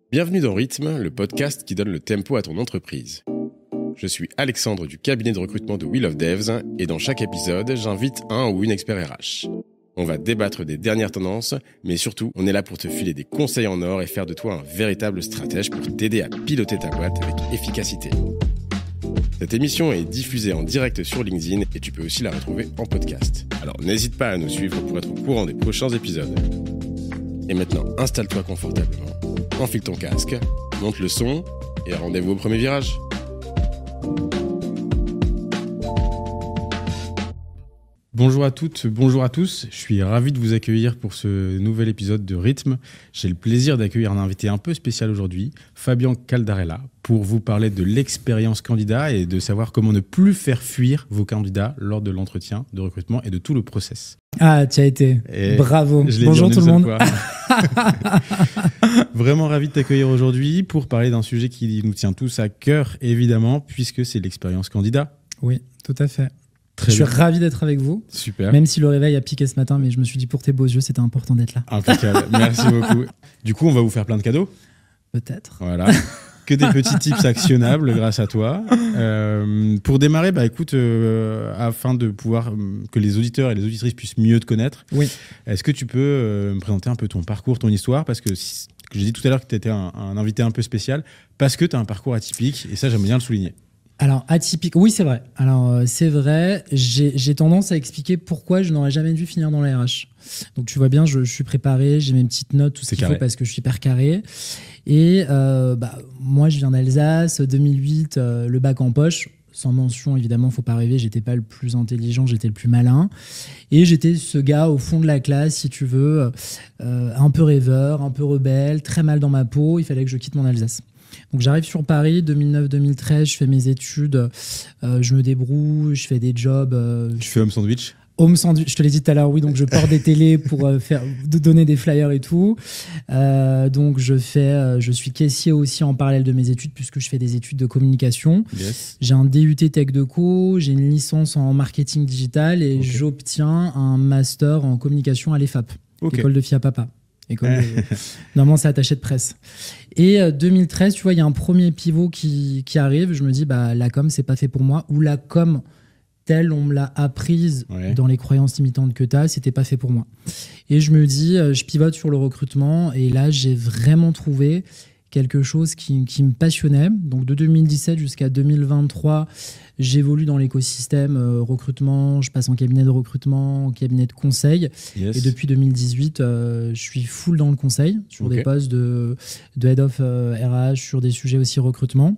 Bienvenue dans Rythme, le podcast qui donne le tempo à ton entreprise. Je suis Alexandre du cabinet de recrutement de Wheel of Devs et dans chaque épisode, j'invite un ou une expert RH. On va débattre des dernières tendances, mais surtout, on est là pour te filer des conseils en or et faire de toi un véritable stratège pour t'aider à piloter ta boîte avec efficacité. Cette émission est diffusée en direct sur LinkedIn et tu peux aussi la retrouver en podcast. Alors n'hésite pas à nous suivre pour être au courant des prochains épisodes. Et maintenant, installe-toi confortablement, enfile ton casque, monte le son et rendez-vous au premier virage. Bonjour à toutes, bonjour à tous. Je suis ravi de vous accueillir pour ce nouvel épisode de Rythme. J'ai le plaisir d'accueillir un invité un peu spécial aujourd'hui, Fabien Caldarella, pour vous parler de l'expérience candidat et de savoir comment ne plus faire fuir vos candidats lors de l'entretien de recrutement et de tout le process. Ah, tu as été. Et bravo. Bonjour tout le monde. Vraiment ravi de t'accueillir aujourd'hui pour parler d'un sujet qui nous tient tous à cœur, évidemment, puisque c'est l'expérience candidat. Oui, tout à fait. Très je bien. suis ravi d'être avec vous. Super. Même si le réveil a piqué ce matin, mais je me suis dit pour tes beaux yeux, c'était important d'être là. Impeccable. Merci beaucoup. Du coup, on va vous faire plein de cadeaux. Peut-être. Voilà. Que des petits tips actionnables grâce à toi. Pour démarrer, écoute, afin de pouvoir que les auditeurs et les auditrices puissent mieux te connaître, oui. Est-ce que tu peux me présenter un peu ton parcours, ton histoire? Parce que j'ai dit tout à l'heure que tu étais un invité un peu spécial, parce que tu as un parcours atypique, et ça, j'aime bien le souligner. Alors, atypique, oui, c'est vrai. Alors, c'est vrai, j'ai tendance à expliquer pourquoi je n'aurais jamais dû finir dans la RH. Donc, tu vois bien, je suis préparé, j'ai mes petites notes, tout ce qu'il faut, parce que je suis hyper carré. Et moi, je viens d'Alsace, 2008, le bac en poche. Sans mention, évidemment, faut pas rêver, j'étais pas le plus intelligent, j'étais le plus malin. Et j'étais ce gars au fond de la classe, si tu veux, un peu rêveur, un peu rebelle, très mal dans ma peau. Il fallait que je quitte mon Alsace. Donc j'arrive sur Paris, 2009-2013, je fais mes études, je me débrouille, je fais des jobs. Tu fais homme sandwich? Home sandwich, je te l'ai dit tout à l'heure, oui, donc je porte des télés pour donner des flyers et tout. Donc je suis caissier aussi en parallèle de mes études, puisque je fais des études de communication. Yes. J'ai un DUT Tech Deco, j'ai une licence en marketing digital et j'obtiens un master en communication à l'EFAP, école de filles à papa. Normalement, c'est attaché de presse. Et 2013, tu vois, il y a un premier pivot qui arrive. Je me dis, la com, c'est pas fait pour moi. Ou la com, telle on me l'a apprise dans les croyances limitantes que tu as, c'était pas fait pour moi. Et je me dis, je pivote sur le recrutement. Et là, j'ai vraiment trouvé quelque chose qui me passionnait. Donc, de 2017 jusqu'à 2023, j'évolue dans l'écosystème recrutement, je passe en cabinet de recrutement, en cabinet de conseil. Yes. Et depuis 2018, je suis full dans le conseil, sur des postes de head of RH, sur des sujets aussi recrutement.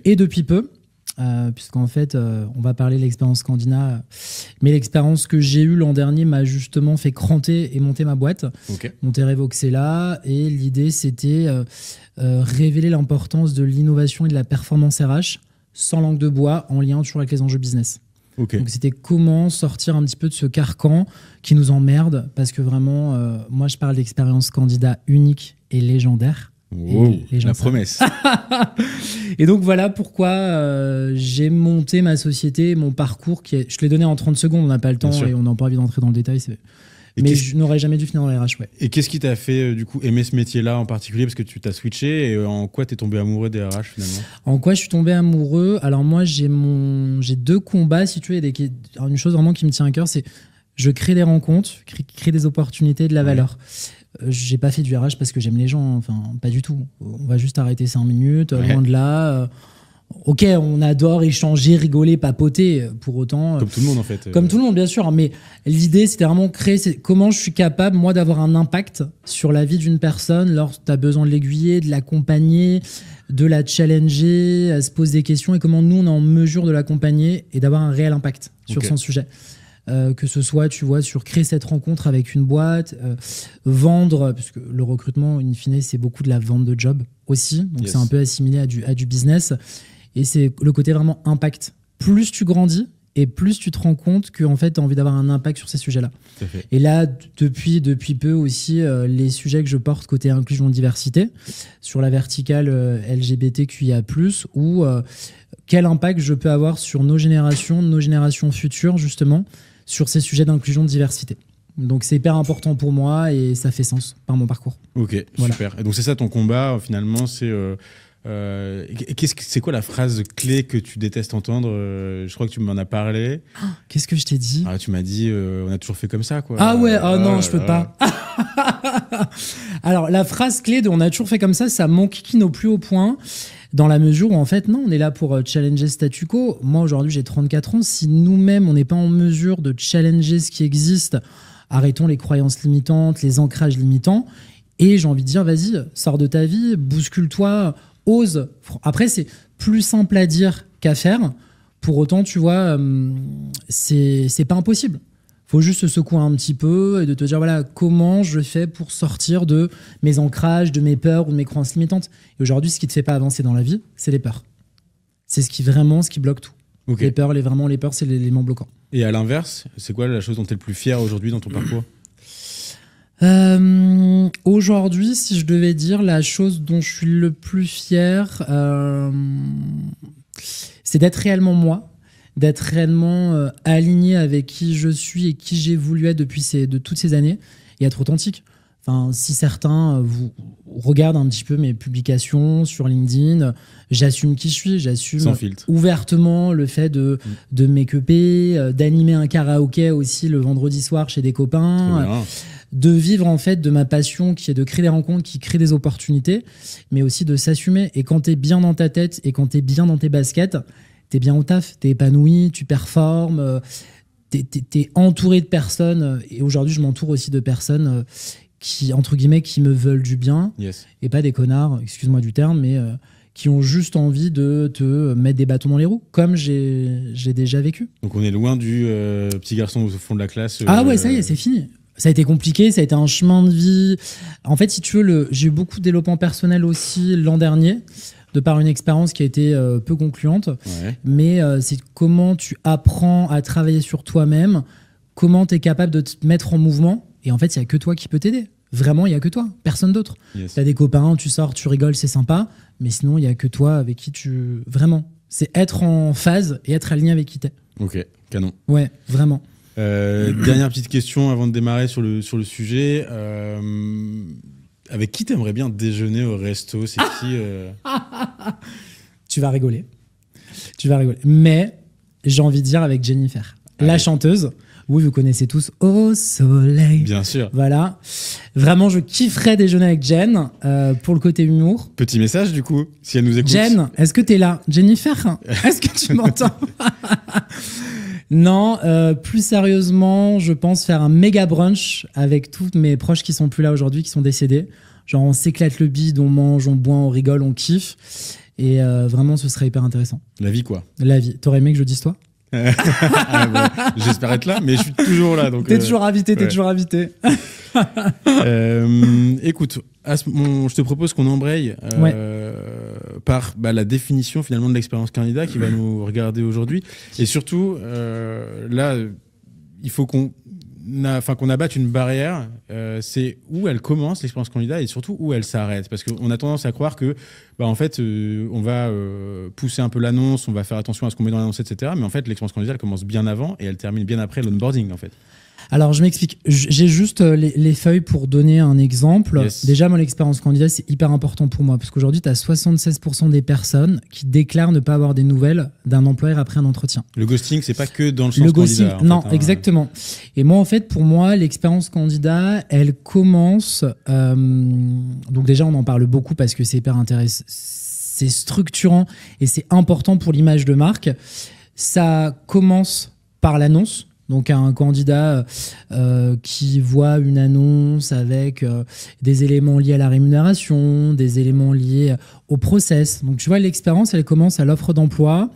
Et depuis peu, puisqu'en fait, on va parler de l'expérience candidat, mais l'expérience que j'ai eue l'an dernier m'a justement fait cranter et monter ma boîte, monter Revoxella, et l'idée, c'était révéler l'importance de l'innovation et de la performance RH sans langue de bois, en lien toujours avec les enjeux business. Donc c'était comment sortir un petit peu de ce carcan qui nous emmerde, parce que vraiment, moi je parle d'expérience candidat unique et légendaire. Wow, la promesse. Et donc voilà pourquoi j'ai monté ma société, mon parcours, je te l'ai donné en 30 secondes, on n'a pas le temps et on n'a pas envie d'entrer dans le détail. Mais je n'aurais jamais dû finir dans les RH. Et qu'est-ce qui t'a fait du coup aimer ce métier-là en particulier? Parce que tu t'as switché, et en quoi t'es tombé amoureux des RH finalement? En quoi je suis tombé amoureux? Alors moi j'ai deux combats, si tu veux. Une chose vraiment qui me tient à cœur, c'est je crée des rencontres, crée des opportunités, de la valeur. J'ai pas fait du RH parce que j'aime les gens, enfin pas du tout. On va juste arrêter 5 minutes, loin de là. Ok, on adore échanger, rigoler, papoter, pour autant... Comme tout le monde, en fait. Comme tout le monde, bien sûr. Mais l'idée, c'était vraiment créer... comment je suis capable, moi, d'avoir un impact sur la vie d'une personne lorsque tu as besoin de l'aiguiller, de l'accompagner, de la challenger, à se poser des questions, et comment nous, on est en mesure de l'accompagner et d'avoir un réel impact sur son sujet. Que ce soit, tu vois, sur créer cette rencontre avec une boîte, vendre, parce que le recrutement, in fine, c'est beaucoup de la vente de job aussi. Donc, c'est un peu assimilé à du business. Et c'est le côté vraiment impact. Plus tu grandis et plus tu te rends compte que en fait, tu as envie d'avoir un impact sur ces sujets-là. Et là, depuis peu aussi, les sujets que je porte côté inclusion diversité, sur la verticale LGBTQIA+, ou quel impact je peux avoir sur nos générations futures, justement, sur ces sujets d'inclusion de diversité. Donc c'est hyper important pour moi et ça fait sens par mon parcours. Ok, voilà. Super. Et donc c'est ça ton combat finalement, c'est c'est quoi la phrase clé que tu détestes entendre? Je crois que tu m'en as parlé. Qu'est-ce que je t'ai dit? Tu m'as dit on a toujours fait comme ça quoi. Ah ouais, non, je peux pas. Alors la phrase clé de on a toujours fait comme ça m'enquiquine au plus haut point. Dans la mesure où, en fait, non, on est là pour challenger statu quo. Moi, aujourd'hui, j'ai 34 ans. Si nous-mêmes, on n'est pas en mesure de challenger ce qui existe, arrêtons les croyances limitantes, les ancrages limitants. Et j'ai envie de dire, vas-y, sors de ta vie, bouscule-toi, ose. Après, c'est plus simple à dire qu'à faire. Pour autant, tu vois, c'est pas impossible. Faut juste se secouer un petit peu et de te dire, voilà, comment je fais pour sortir de mes ancrages, de mes peurs ou de mes croyances limitantes. Et aujourd'hui, ce qui te fait pas avancer dans la vie, c'est les peurs. C'est ce qui bloque tout. Okay. Les peurs, c'est l'élément bloquant. Et à l'inverse, c'est quoi la chose dont tu es le plus fier aujourd'hui dans ton parcours? Aujourd'hui, si je devais dire la chose dont je suis le plus fier, c'est d'être réellement moi. D'être réellement aligné avec qui je suis et qui j'ai voulu être de toutes ces années et être authentique. Enfin, si certains vous regardent un petit peu mes publications sur LinkedIn, j'assume qui je suis, j'assume ouvertement le fait de make-upper, d'animer un karaoké aussi le vendredi soir chez des copains, de vivre en fait de ma passion qui est de créer des rencontres, qui crée des opportunités, mais aussi de s'assumer. Et quand t'es bien dans ta tête et quand t'es bien dans tes baskets, t'es bien au taf, t'es épanoui, tu performes, t'es entouré de personnes. Et aujourd'hui, je m'entoure aussi de personnes qui, entre guillemets, qui me veulent du bien. Yes. Et pas des connards, excuse-moi du terme, mais qui ont juste envie de te mettre des bâtons dans les roues, comme j'ai déjà vécu. Donc on est loin du petit garçon au fond de la classe. Ah ouais, ça y est, c'est fini. Ça a été compliqué, ça a été un chemin de vie. En fait, si tu veux, j'ai eu beaucoup de développement personnel aussi l'an dernier, de par une expérience qui a été peu concluante. Ouais. Mais c'est comment tu apprends à travailler sur toi-même, comment tu es capable de te mettre en mouvement. Et en fait, il n'y a que toi qui peut t'aider. Vraiment, il n'y a que toi, personne d'autre. Yes. Tu as des copains, tu sors, tu rigoles, c'est sympa. Mais sinon, il n'y a que toi avec qui tu... Vraiment, c'est être en phase et être aligné avec qui t'es. Ok, canon. Ouais, vraiment. Dernière petite question avant de démarrer sur le sujet. Avec qui t'aimerais bien déjeuner au resto? C'est qui Tu vas rigoler. Mais j'ai envie de dire avec Jennifer, la chanteuse. Oui, vous connaissez tous Au Soleil. Bien sûr. Voilà. Vraiment, je kifferais déjeuner avec Jen pour le côté humour. Petit message du coup, si elle nous écoute. Jen, est-ce que t'es là? Jennifer, est-ce que tu m'entends? Non, plus sérieusement, je pense faire un méga brunch avec tous mes proches qui sont plus là aujourd'hui, qui sont décédés. Genre, on s'éclate le bide, on mange, on boit, on rigole, on kiffe. Et vraiment, ce serait hyper intéressant. La vie, quoi. La vie. T'aurais aimé que je dise toi? J'espère être là, mais je suis toujours là. T'es toujours invité, t'es toujours invité. Écoute, je te propose qu'on embraye par la définition finalement de l'expérience candidat qui va nous regarder aujourd'hui. Et surtout, là, il faut qu'on abatte une barrière. C'est où elle commence l'expérience candidat et surtout où elle s'arrête. Parce qu'on a tendance à croire que, en fait, on va pousser un peu l'annonce, on va faire attention à ce qu'on met dans l'annonce, etc. Mais en fait, l'expérience candidat, elle commence bien avant et elle termine bien après l'onboarding, en fait. Alors, je m'explique. J'ai juste les feuilles pour donner un exemple. Yes. Déjà, moi, l'expérience candidat, c'est hyper important pour moi parce qu'aujourd'hui, tu as 76% des personnes qui déclarent ne pas avoir des nouvelles d'un employeur après un entretien. Le ghosting, c'est pas que dans le sens le ghosting, candidat. Non, exactement. Et moi, en fait, pour moi, l'expérience candidat, elle commence... donc déjà, on en parle beaucoup parce que c'est hyper intéressant. C'est structurant et c'est important pour l'image de marque. Ça commence par l'annonce. Donc un candidat qui voit une annonce avec des éléments liés à la rémunération, des éléments liés au process. Donc tu vois, l'expérience, elle commence à l'offre d'emploi.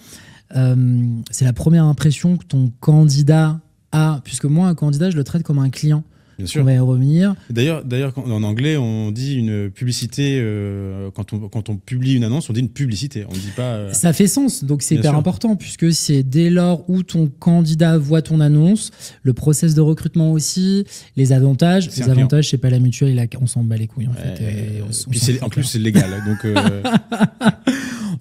C'est la première impression que ton candidat a, puisque moi, un candidat, je le traite comme un client. Bien sûr. On va y revenir. D'ailleurs, en anglais, on dit une publicité, quand on publie une annonce, on dit une publicité. On dit pas... Ça fait sens, donc c'est Bien hyper sûr. important, puisque c'est dès lors où ton candidat voit ton annonce, le process de recrutement aussi, les avantages. C'est Les un client. avantages, c'est pas la mutuelle, on s'en bat les couilles en fait. Puis en plus, c'est légal. Donc,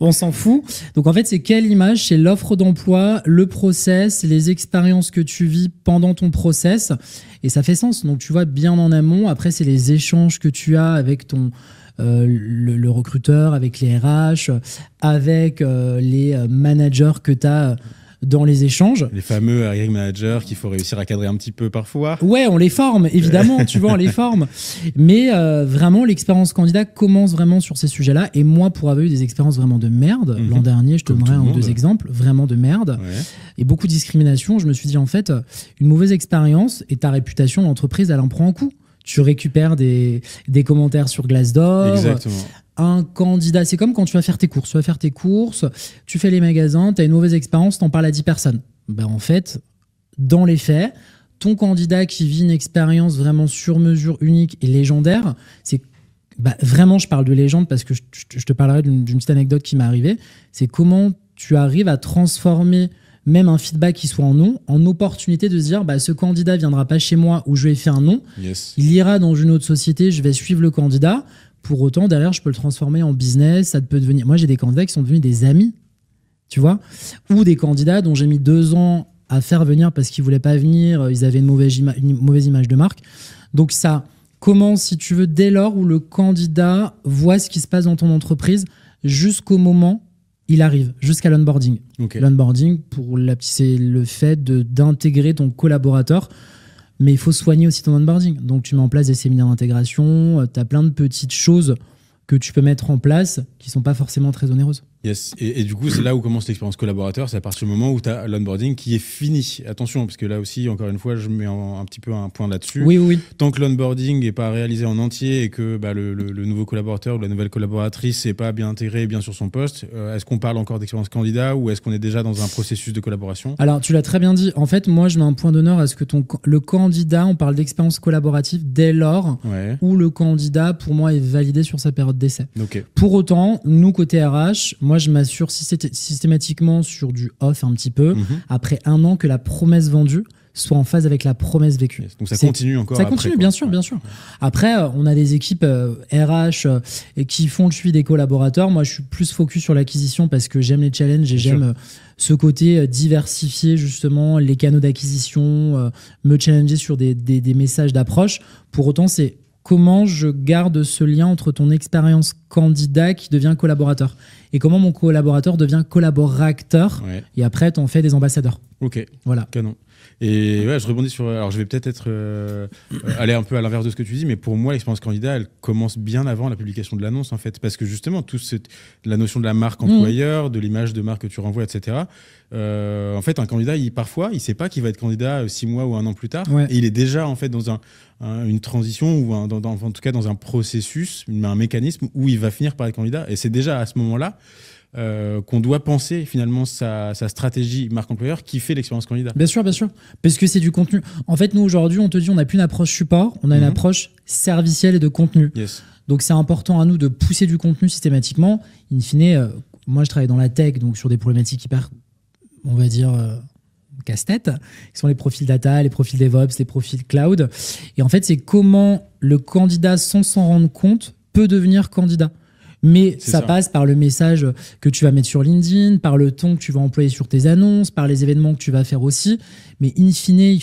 On s'en fout. Donc en fait, c'est quelle image? C'est l'offre d'emploi, le process, les expériences que tu vis pendant ton process. Et ça fait sens. Donc tu vois, bien en amont. Après, c'est les échanges que tu as avec ton... le recruteur, avec les RH, avec les managers que tu as dans les échanges. Les fameux hiring managers qu'il faut réussir à cadrer un petit peu parfois. Ouais, on les forme, évidemment, tu vois, on les forme. Mais vraiment, l'expérience candidat commence vraiment sur ces sujets-là. Et moi, pour avoir eu des expériences vraiment de merde, l'an dernier, je te donnerai un ou deux exemples, vraiment de merde, et beaucoup de discrimination, je me suis dit, en fait, une mauvaise expérience et ta réputation d'entreprise, elle en prend un coup. Tu récupères des commentaires sur Glassdoor. Exactement. Un candidat, c'est comme quand tu vas faire tes courses. Tu vas faire tes courses, tu fais les magasins, tu as une mauvaise expérience, tu en parles à 10 personnes. Ben en fait, dans les faits, ton candidat qui vit une expérience vraiment sur mesure, unique et légendaire, c'est vraiment, je parle de légende parce que je te parlerai d'une petite anecdote qui m'est arrivée. C'est comment tu arrives à transformer même un feedback qui soit en non, en opportunité de se dire ce candidat viendra pas chez moi où je vais faire un non, il ira dans une autre société, je vais suivre le candidat. Pour autant, derrière, je peux le transformer en business. Ça peut devenir... Moi, j'ai des candidats qui sont devenus des amis, tu vois, ou des candidats dont j'ai mis 2 ans à faire venir parce qu'ils voulaient pas venir, ils avaient une mauvaise image de marque. Donc ça commence, si tu veux, dès lors où le candidat voit ce qui se passe dans ton entreprise jusqu'au moment il arrive, jusqu'à l'onboarding. Okay. L'onboarding, c'est le fait d'intégrer ton collaborateur. Mais il faut soigner aussi ton onboarding. Donc, tu mets en place des séminaires d'intégration, tu as plein de petites choses que tu peux mettre en place qui ne sont pas forcément très onéreuses. Yes. Et du coup, c'est là où commence l'expérience collaborateur. C'est à partir du moment où tu as l'onboarding qui est fini. Attention, parce que là aussi, encore une fois, je mets un petit peu un point là-dessus. Oui. Tant que l'onboarding n'est pas réalisé en entier et que le nouveau collaborateur ou la nouvelle collaboratrice n'est pas bien intégré et bien sur son poste, est-ce qu'on parle encore d'expérience candidat ou est-ce qu'on est déjà dans un processus de collaboration? Alors, tu l'as très bien dit. En fait, moi, je mets un point d'honneur à ce que le candidat, on parle d'expérience collaborative dès lors où le candidat, pour moi, est validé sur sa période d'essai. Okay. Pour autant, nous, côté RH, moi, je m'assure systématiquement sur du off un petit peu, après 1 an, que la promesse vendue soit en phase avec la promesse vécue. Yes. Donc ça continue encore. Ça continue, bien sûr. Après, on a des équipes RH qui font le suivi des collaborateurs. Moi, je suis plus focus sur l'acquisition parce que j'aime les challenges et j'aime ce côté diversifier justement les canaux d'acquisition, me challenger sur des messages d'approche. Pour autant, c'est comment je garde ce lien entre ton expérience candidat qui devient collaborateur et comment mon collaborateur devient collaborateur et après t'en fais des ambassadeurs. Ok, voilà. Canon. Et je rebondis sur... Alors je vais peut-être aller un peu à l'inverse de ce que tu dis, mais pour moi l'expérience candidat elle commence bien avant la publication de l'annonce en fait, parce que justement la notion de la marque employeur, de l'image de marque que tu renvoies, etc. En fait un candidat parfois il sait pas qu'il va être candidat 6 mois ou 1 an plus tard et il est déjà en fait dans une transition ou en tout cas dans un processus, un mécanisme où il va finir par être candidat et c'est déjà à ce moment-là qu'on doit penser finalement sa stratégie marque employeur qui fait l'expérience candidat. Bien sûr, parce que c'est du contenu. En fait, nous aujourd'hui, on te dit on n'a plus une approche support, on a une approche servicielle et de contenu. Yes. Donc c'est important à nous de pousser du contenu systématiquement. In fine, moi je travaille dans la tech, donc sur des problématiques hyper, on va dire, casse-tête, qui sont les profils data, les profils DevOps, les profils cloud. Et en fait, c'est comment le candidat, sans s'en rendre compte, peut devenir candidat. Mais ça passe par le message que tu vas mettre sur LinkedIn, par le ton que tu vas employer sur tes annonces, par les événements que tu vas faire aussi. Mais in fine, il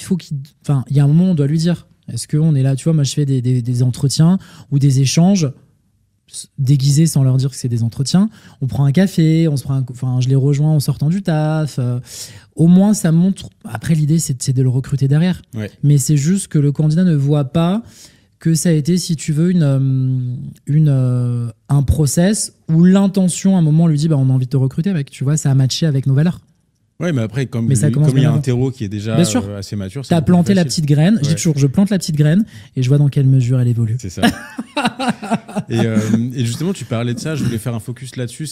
y a un moment où on doit lui dire, est-ce qu'on est là, tu vois, moi je fais des entretiens ou des échanges déguisés sans leur dire que c'est des entretiens. On prend un café, je les rejoins en sortant du taf. Au moins, ça montre... Après, l'idée, c'est de le recruter derrière. Ouais. Mais c'est juste que le candidat ne voit pas que ça a été, si tu veux, un process où l'intention, à un moment, lui dit on a envie de te recruter, mec. Tu vois, ça a matché avec nos valeurs. Oui, mais après, comme il y a un terreau qui est déjà assez mature, tu as planté la petite graine. Je dis toujours, je plante la petite graine et je vois dans quelle mesure elle évolue. C'est ça. Et justement, tu parlais de ça, je voulais faire un focus là-dessus,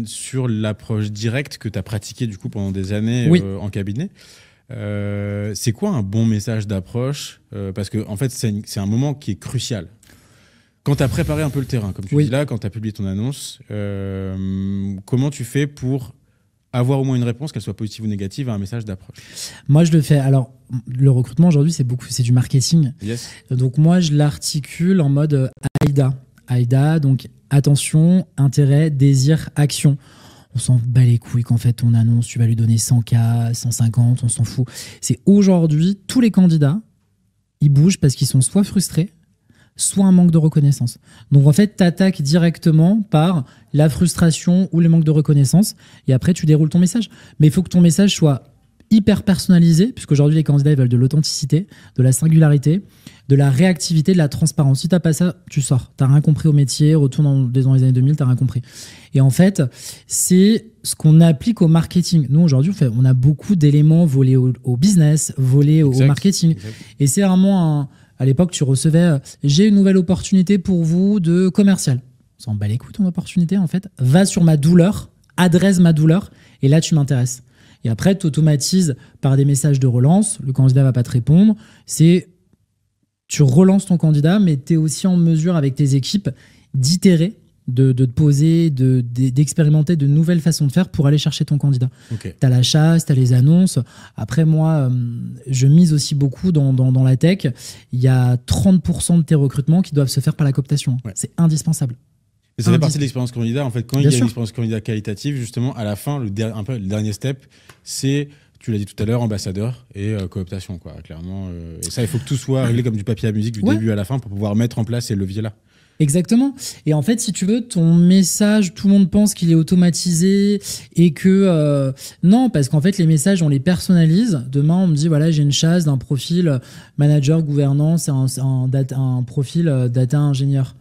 sur l'approche directe que tu as pratiquée du coup pendant des années en cabinet. C'est quoi un bon message d'approche parce que en fait c'est un moment qui est crucial quand tu as préparé un peu le terrain comme tu dis là, quand tu as publié ton annonce, comment tu fais pour avoir au moins une réponse, qu'elle soit positive ou négative, à un message d'approche? Moi je le fais, alors le recrutement aujourd'hui c'est du marketing, donc moi je l'articule en mode AIDA. AIDA, donc attention, intérêt, désir, action. On s'en bat les couilles qu'en fait ton annonce, tu vas lui donner 100K, 150, on s'en fout. C'est aujourd'hui, tous les candidats, ils bougent parce qu'ils sont soit frustrés, soit un manque de reconnaissance. Donc en fait, tu attaques directement par la frustration ou le manque de reconnaissance et après tu déroules ton message. Mais il faut que ton message soit hyper personnalisé, puisqu'aujourd'hui les candidats ils veulent de l'authenticité, de la singularité, de la réactivité, de la transparence. Si t'as pas ça, tu sors. T'as rien compris au métier, retourne dans les années 2000, t'as rien compris. Et en fait, c'est ce qu'on applique au marketing. Nous, aujourd'hui, on a beaucoup d'éléments volés au business, volés au marketing. Exact. Et c'est vraiment à l'époque, tu recevais « J'ai une nouvelle opportunité pour vous de commercial ». On s'en bat les couilles ton opportunité, en fait. Va sur ma douleur, adresse ma douleur, et là, tu m'intéresses. Et après, tu automatises par des messages de relance. Le candidat va pas te répondre. Tu relances ton candidat, mais tu es aussi en mesure avec tes équipes d'itérer, de te poser, d'expérimenter de nouvelles façons de faire pour aller chercher ton candidat. Okay. Tu as la chasse, tu as les annonces. Après, moi, je mise aussi beaucoup dans la tech. Il y a 30% de tes recrutements qui doivent se faire par la cooptation. Ouais. C'est indispensable. Et ça fait partie de l'expérience candidat. En fait, quand il y a une expérience candidat qualitative, justement, à la fin, le dernier step, c'est... Tu l'as dit tout à l'heure, ambassadeur et cooptation, quoi, clairement. Et ça, il faut que tout soit réglé comme du papier à musique du début à la fin pour pouvoir mettre en place ces leviers-là. Exactement. Et en fait, si tu veux, ton message, tout le monde pense qu'il est automatisé et que... non, parce qu'en fait, les messages, on les personnalise. Demain, on me dit, voilà, j'ai une chasse d'un profil manager, gouvernance, un profil data ingénieur.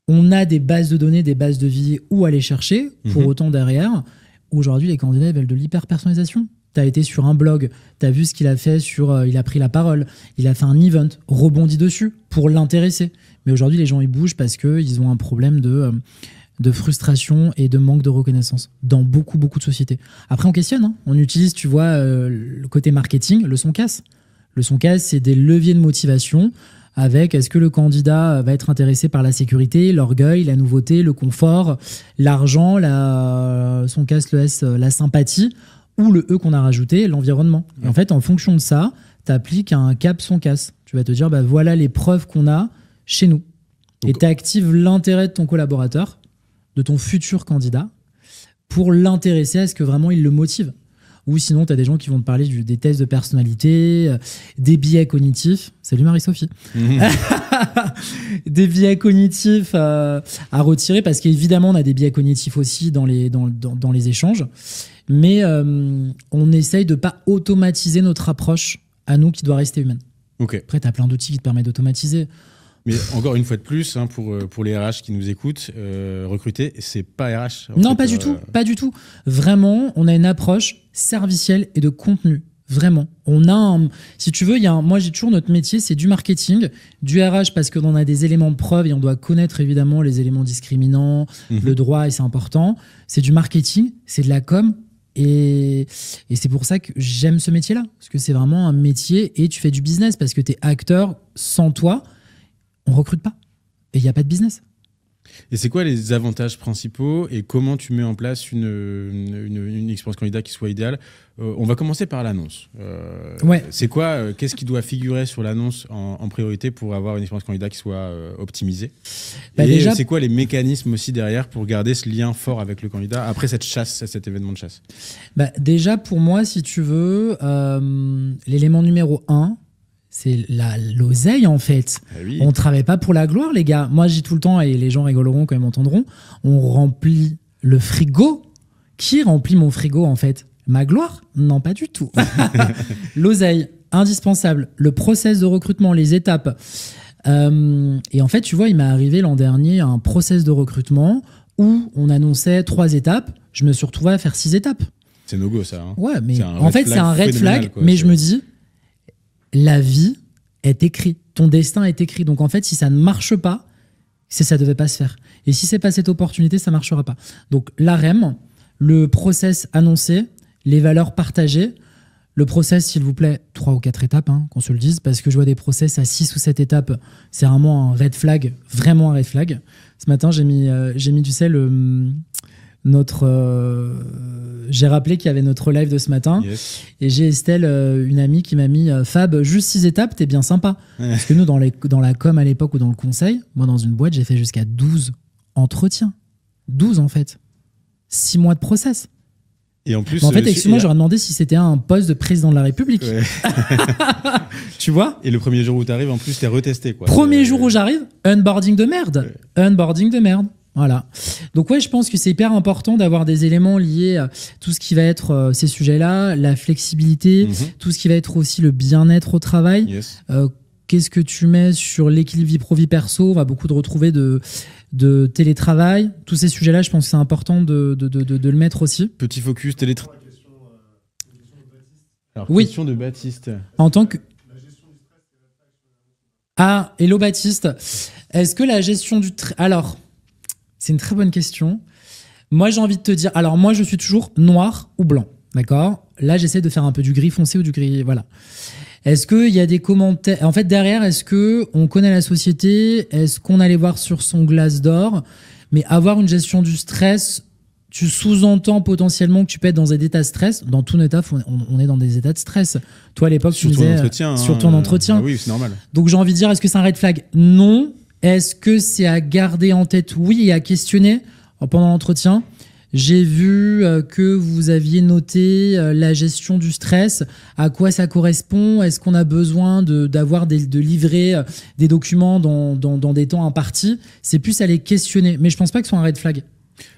On a des bases de données, des bases de vie où aller chercher. Pour autant, derrière, aujourd'hui, les candidats veulent de l'hyper-personnalisation. Tu as été sur un blog, tu as vu ce qu'il a fait il a pris la parole, il a fait un event, rebondit dessus pour l'intéresser. Mais aujourd'hui, les gens, ils bougent parce qu'ils ont un problème de frustration et de manque de reconnaissance dans beaucoup, beaucoup de sociétés. Après, on questionne. Hein. On utilise, tu vois, le côté marketing, le son casse. Le son casse, c'est des leviers de motivation avec est-ce que le candidat va être intéressé par la sécurité, l'orgueil, la nouveauté, le confort, l'argent, son casse, le S, la sympathie, ou le E qu'on a rajouté, l'environnement. Et en fait, en fonction de ça, tu appliques un cap son casse. Tu vas te dire, bah, voilà les preuves qu'on a chez nous. Et tu actives l'intérêt de ton collaborateur, de ton futur candidat, pour l'intéresser à ce que vraiment il le motive. Ou sinon, tu as des gens qui vont te parler des tests de personnalité, des biais cognitifs. Salut Marie-Sophie. Des biais cognitifs à retirer, parce qu'évidemment, on a des biais cognitifs aussi dans les échanges. Mais on essaye de ne pas automatiser notre approche à nous qui doit rester humaine. Okay. Après, tu as plein d'outils qui te permettent d'automatiser. Mais encore une fois de plus, hein, pour les RH qui nous écoutent, recruter, c'est pas RH. Non, pas du tout, pas du tout. Vraiment, on a une approche servicielle et de contenu. Vraiment. On a si tu veux, moi j'ai toujours notre métier, c'est du marketing, du RH parce qu'on a des éléments de preuve et on doit connaître évidemment les éléments discriminants, le droit, et c'est important. C'est du marketing, c'est de la com. Et c'est pour ça que j'aime ce métier-là. Parce que c'est vraiment un métier et tu fais du business parce que tu es acteur. Sans toi, on recrute pas. Et il n'y a pas de business. Et c'est quoi les avantages principaux et comment tu mets en place une expérience candidat qui soit idéale? On va commencer par l'annonce. Ouais. C'est quoi, qu'est-ce qui doit figurer sur l'annonce en priorité pour avoir une expérience candidat qui soit optimisée? Et déjà, c'est quoi les mécanismes aussi derrière pour garder ce lien fort avec le candidat après cette chasse, cet événement de chasse? Déjà, pour moi, si tu veux, l'élément numéro 1, c'est l'oseille, en fait. Ah oui. On ne travaille pas pour la gloire, les gars. Moi, je dis tout le temps, et les gens rigoleront quand ils m'entendront, on remplit le frigo. Qui remplit mon frigo, en fait? Ma gloire? Non, pas du tout. L'oseille, indispensable. Le process de recrutement, les étapes. Et en fait, tu vois, il m'est arrivé l'an dernier un process de recrutement où on annonçait 3 étapes. Je me suis retrouvé à faire 6 étapes. C'est no go, ça. Hein. Ouais, mais en fait, c'est un red flag. Quoi, mais je me dis... La vie est écrite, ton destin est écrit. Donc en fait, si ça ne marche pas, ça devait pas se faire. Et si c'est pas cette opportunité, ça marchera pas. Donc l'AREM, le process annoncé, les valeurs partagées, le process, s'il vous plaît, 3 ou 4 étapes, hein, qu'on se le dise, parce que je vois des process à 6 ou 7 étapes, c'est vraiment un red flag, vraiment un red flag. Ce matin, j'ai mis tu sais, j'ai rappelé qu'il y avait notre live de ce matin. Yes. Et j'ai Estelle, une amie, qui m'a mis Fab, juste 6 étapes, t'es bien sympa. Parce que nous, dans la com à l'époque ou dans le conseil, moi, dans une boîte, j'ai fait jusqu'à 12 entretiens. 12 en fait. 6 mois de process. Et en plus, en fait, excuse-moi, j'aurais demandé si c'était un poste de président de la République. Ouais. Tu vois? Et le premier jour où tu arrives, en plus, t'es retesté. Quoi. Premier jour où j'arrive, onboarding de merde. Ouais. Onboarding de merde. Voilà. Donc ouais, je pense que c'est hyper important d'avoir des éléments liés à tout ce qui va être ces sujets-là, la flexibilité, tout ce qui va être aussi le bien-être au travail. Yes. Qu'est-ce que tu mets sur l'équilibre vie pro-vie perso? On va beaucoup de retrouver de télétravail. Tous ces sujets-là, je pense que c'est important de le mettre aussi. Petit focus télétravail. Alors, oui. Question de Baptiste. En tant que... Ah, hello Baptiste. Est-ce que la gestion du... Alors, c'est une très bonne question. Moi, j'ai envie de te dire... Alors, moi, je suis toujours noir ou blanc. D'accord? Là, j'essaie de faire un peu du gris foncé ou du gris... Voilà. Est-ce qu'il y a des commentaires... En fait, derrière, est-ce qu'on connaît la société? Est-ce qu'on allait voir sur son Glassdoor? Mais avoir une gestion du stress, tu sous-entends potentiellement que tu peux être dans des états de stress. Dans tout notre taf, on est dans des états de stress. Toi, à l'époque, tu disais... Sur ton entretien. Ah oui, c'est normal. Donc, j'ai envie de dire, est-ce que c'est un red flag? Non. Est-ce que c'est à garder en tête? Oui, et à questionner pendant l'entretien. J'ai vu que vous aviez noté la gestion du stress. À quoi ça correspond? Est-ce qu'on a besoin de livrer des documents dans des temps impartis? C'est plus à les questionner. Mais je pense pas que ce soit un red flag.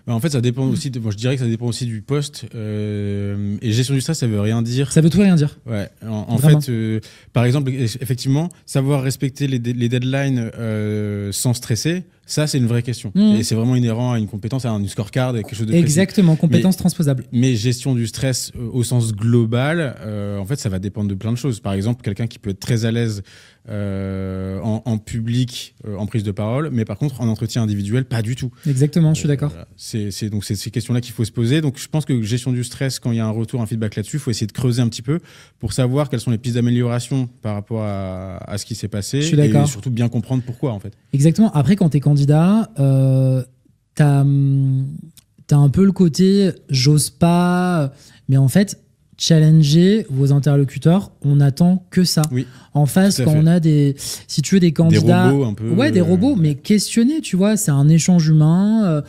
En fait, ça dépend aussi. Moi, je dirais que ça dépend aussi du poste. Et gestion du stress, ça veut rien dire. Ça veut tout rien dire. Ouais. En fait, par exemple, effectivement, savoir respecter les deadlines sans stresser, ça, c'est une vraie question. Et c'est vraiment inhérent à une compétence, à une scorecard, quelque chose de précis. Exactement, compétence transposable. Mais gestion du stress au sens global, en fait, ça va dépendre de plein de choses. Par exemple, quelqu'un qui peut être très à l'aise en public, en prise de parole, mais par contre, en entretien individuel, pas du tout. Exactement, je suis d'accord. Voilà. Donc, c'est ces questions-là qu'il faut se poser. Donc, je pense que gestion du stress, quand il y a un retour, un feedback là-dessus, il faut essayer de creuser un petit peu pour savoir quelles sont les pistes d'amélioration par rapport à ce qui s'est passé. Je suis d'accord. Et surtout bien comprendre pourquoi, en fait. Exactement. Après, quand tu es candidat, t'as un peu le côté j'ose pas, mais en fait, challenger vos interlocuteurs, on attend que ça. Oui, en face, quand on a si tu veux, des candidats. Des robots un peu. Ouais, des robots, mais questionner, tu vois, c'est un échange humain.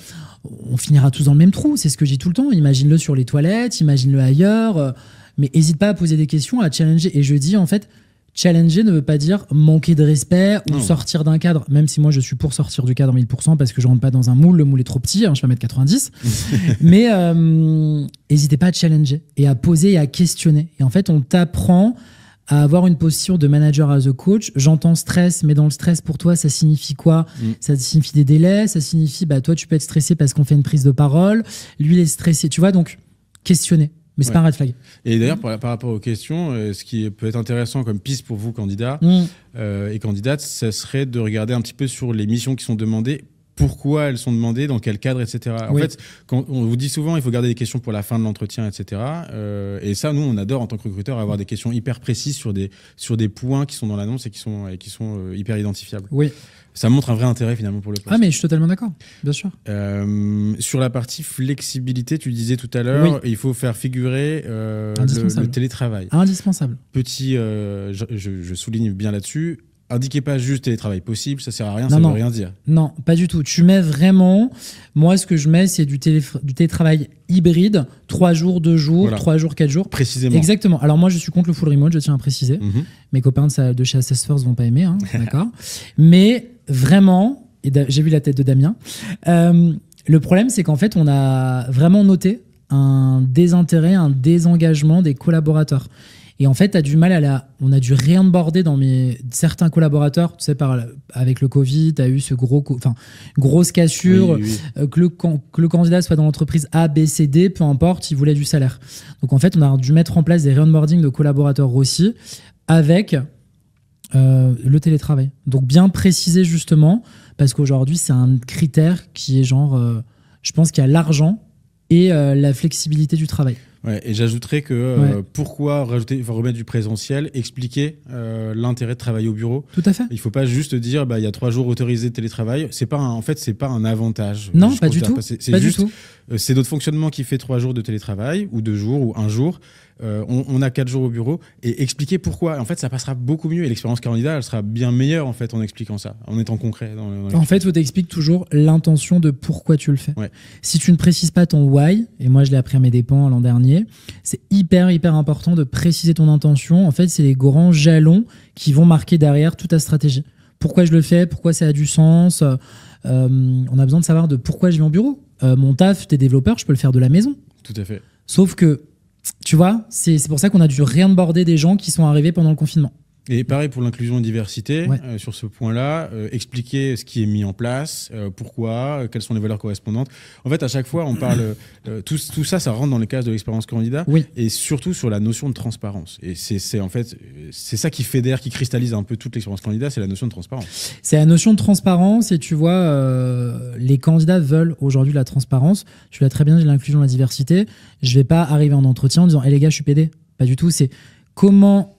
On finira tous dans le même trou, c'est ce que je dis tout le temps. Imagine-le sur les toilettes, imagine-le ailleurs. Mais n'hésite pas à poser des questions, à challenger. Et je dis, en fait, challenger ne veut pas dire manquer de respect ou sortir d'un cadre, même si moi je suis pour sortir du cadre 1000% parce que je rentre pas dans un moule, le moule est trop petit, je vais mettre 90. Mais n'hésitez pas à challenger et à poser et à questionner. Et en fait, on t'apprend à avoir une posture de manager as a coach. J'entends stress, mais dans le stress, pour toi, ça signifie quoi? Ça signifie des délais, ça signifie, toi, tu peux être stressé parce qu'on fait une prise de parole, lui, il est stressé, tu vois, donc questionner. Mais c'est pas un red flag. Et d'ailleurs, par rapport aux questions, ce qui peut être intéressant comme piste pour vous, candidats et candidates, ça serait de regarder un petit peu sur les missions qui sont demandées, pourquoi elles sont demandées, dans quel cadre, etc. En fait, quand on vous dit souvent, il faut garder des questions pour la fin de l'entretien, etc. Et ça, nous, on adore en tant que recruteur avoir des questions hyper précises sur des points qui sont dans l'annonce et qui sont hyper identifiables. Oui. Ça montre un vrai intérêt finalement pour le poste. Ah mais je suis totalement d'accord, bien sûr. Sur la partie flexibilité, tu disais tout à l'heure, il faut faire figurer le télétravail. Indispensable. Petit, je souligne bien là-dessus, indiquez pas juste télétravail possible, ça sert à rien, ça veut rien dire. Non, pas du tout. Tu mets vraiment, moi ce que je mets c'est du télétravail hybride, 3 jours, 2 jours, 3 jours, 4 jours. Précisément. Exactement. Alors moi je suis contre le full remote, je tiens à préciser. Mes copains de chez Assessforce vont pas aimer, d'accord. Mais vraiment, et j'ai vu la tête de Damien, le problème c'est qu'en fait on a vraiment noté un désintérêt, un désengagement des collaborateurs. Et en fait, tu as du mal on a dû réonboarder dans certains collaborateurs. Tu sais, avec le Covid, tu as eu grosse cassure, que le candidat soit dans l'entreprise A, B, C, D, peu importe, il voulait du salaire. Donc en fait, on a dû mettre en place des réonboarding de collaborateurs aussi avec le télétravail. Donc bien préciser justement, parce qu'aujourd'hui, c'est un critère qui est je pense qu'il y a l'argent et la flexibilité du travail. Ouais, et j'ajouterais que pourquoi remettre du présentiel, expliquer l'intérêt de travailler au bureau. Tout à fait. Il ne faut pas juste dire il y a 3 jours autorisés de télétravail. C'est pas un avantage. Non, pas du tout. C'est juste c'est notre fonctionnement qui fait 3 jours de télétravail, ou 2 jours, ou 1 jour. On a 4 jours au bureau, et expliquer pourquoi. En fait, ça passera beaucoup mieux, et l'expérience candidat, elle sera bien meilleure en fait en expliquant ça, en étant concret. En fait, il faut t'expliquer toujours l'intention de pourquoi tu le fais. Ouais. Si tu ne précises pas ton why, et moi je l'ai appris à mes dépens l'an dernier, c'est hyper important de préciser ton intention. En fait, c'est les grands jalons qui vont marquer derrière toute ta stratégie. Pourquoi je le fais, pourquoi ça a du sens. On a besoin de savoir de pourquoi je vais en bureau. Mon taf, t'es développeur, je peux le faire de la maison. Tout à fait. Sauf que, tu vois, c'est pour ça qu'on a dû réonboarder des gens qui sont arrivés pendant le confinement. Et pareil pour l'inclusion et diversité, Ouais. sur ce point-là, expliquer ce qui est mis en place, pourquoi, quelles sont les valeurs correspondantes. En fait, à chaque fois, on parle... tout ça, ça rentre dans les cases de l'expérience candidat, Oui. et surtout sur la notion de transparence. Et en fait, c'est ça qui fédère, qui cristallise un peu toute l'expérience candidat, c'est la notion de transparence. C'est la notion de transparence, et tu vois, les candidats veulent aujourd'hui la transparence. Tu l'as très bien dit, l'inclusion, la diversité. Je vais pas arriver en entretien en disant « les gars, je suis PD ». Pas du tout, c'est comment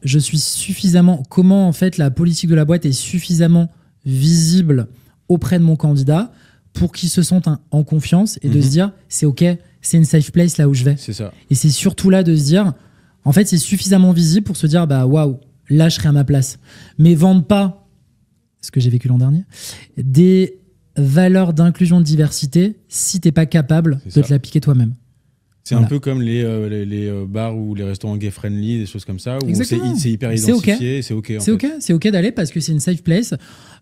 en fait la politique de la boîte est suffisamment visible auprès de mon candidat pour qu'il se sente en confiance et de se dire c'est ok, c'est une safe place là où je vais. C'est ça. Et c'est surtout là de se dire, en fait, c'est suffisamment visible pour se dire bah waouh, là je serai à ma place. Mais vendre pas, ce que j'ai vécu l'an dernier, des valeurs d'inclusion de diversité si t'es pas capable de te l'appliquer toi-même. C'est un peu comme les bars ou les restaurants gay-friendly, des choses comme ça, où c'est hyper identifié, c'est OK. C'est OK d'aller parce que c'est une safe place.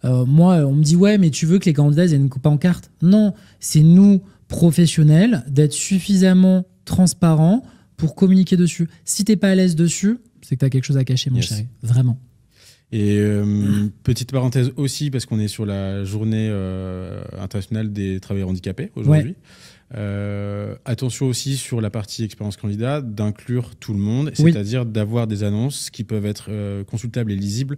Moi, on me dit, ouais, mais tu veux que les candidats aient une pancarte ? Non, c'est nous, professionnels, d'être suffisamment transparents pour communiquer dessus. Si t'es pas à l'aise dessus, c'est que tu as quelque chose à cacher, mon chéri. Vraiment. Et petite parenthèse aussi, parce qu'on est sur la journée internationale des travailleurs handicapés aujourd'hui. Ouais. Attention aussi sur la partie expérience candidat d'inclure tout le monde, c'est-à-dire d'avoir des annonces qui peuvent être consultables et lisibles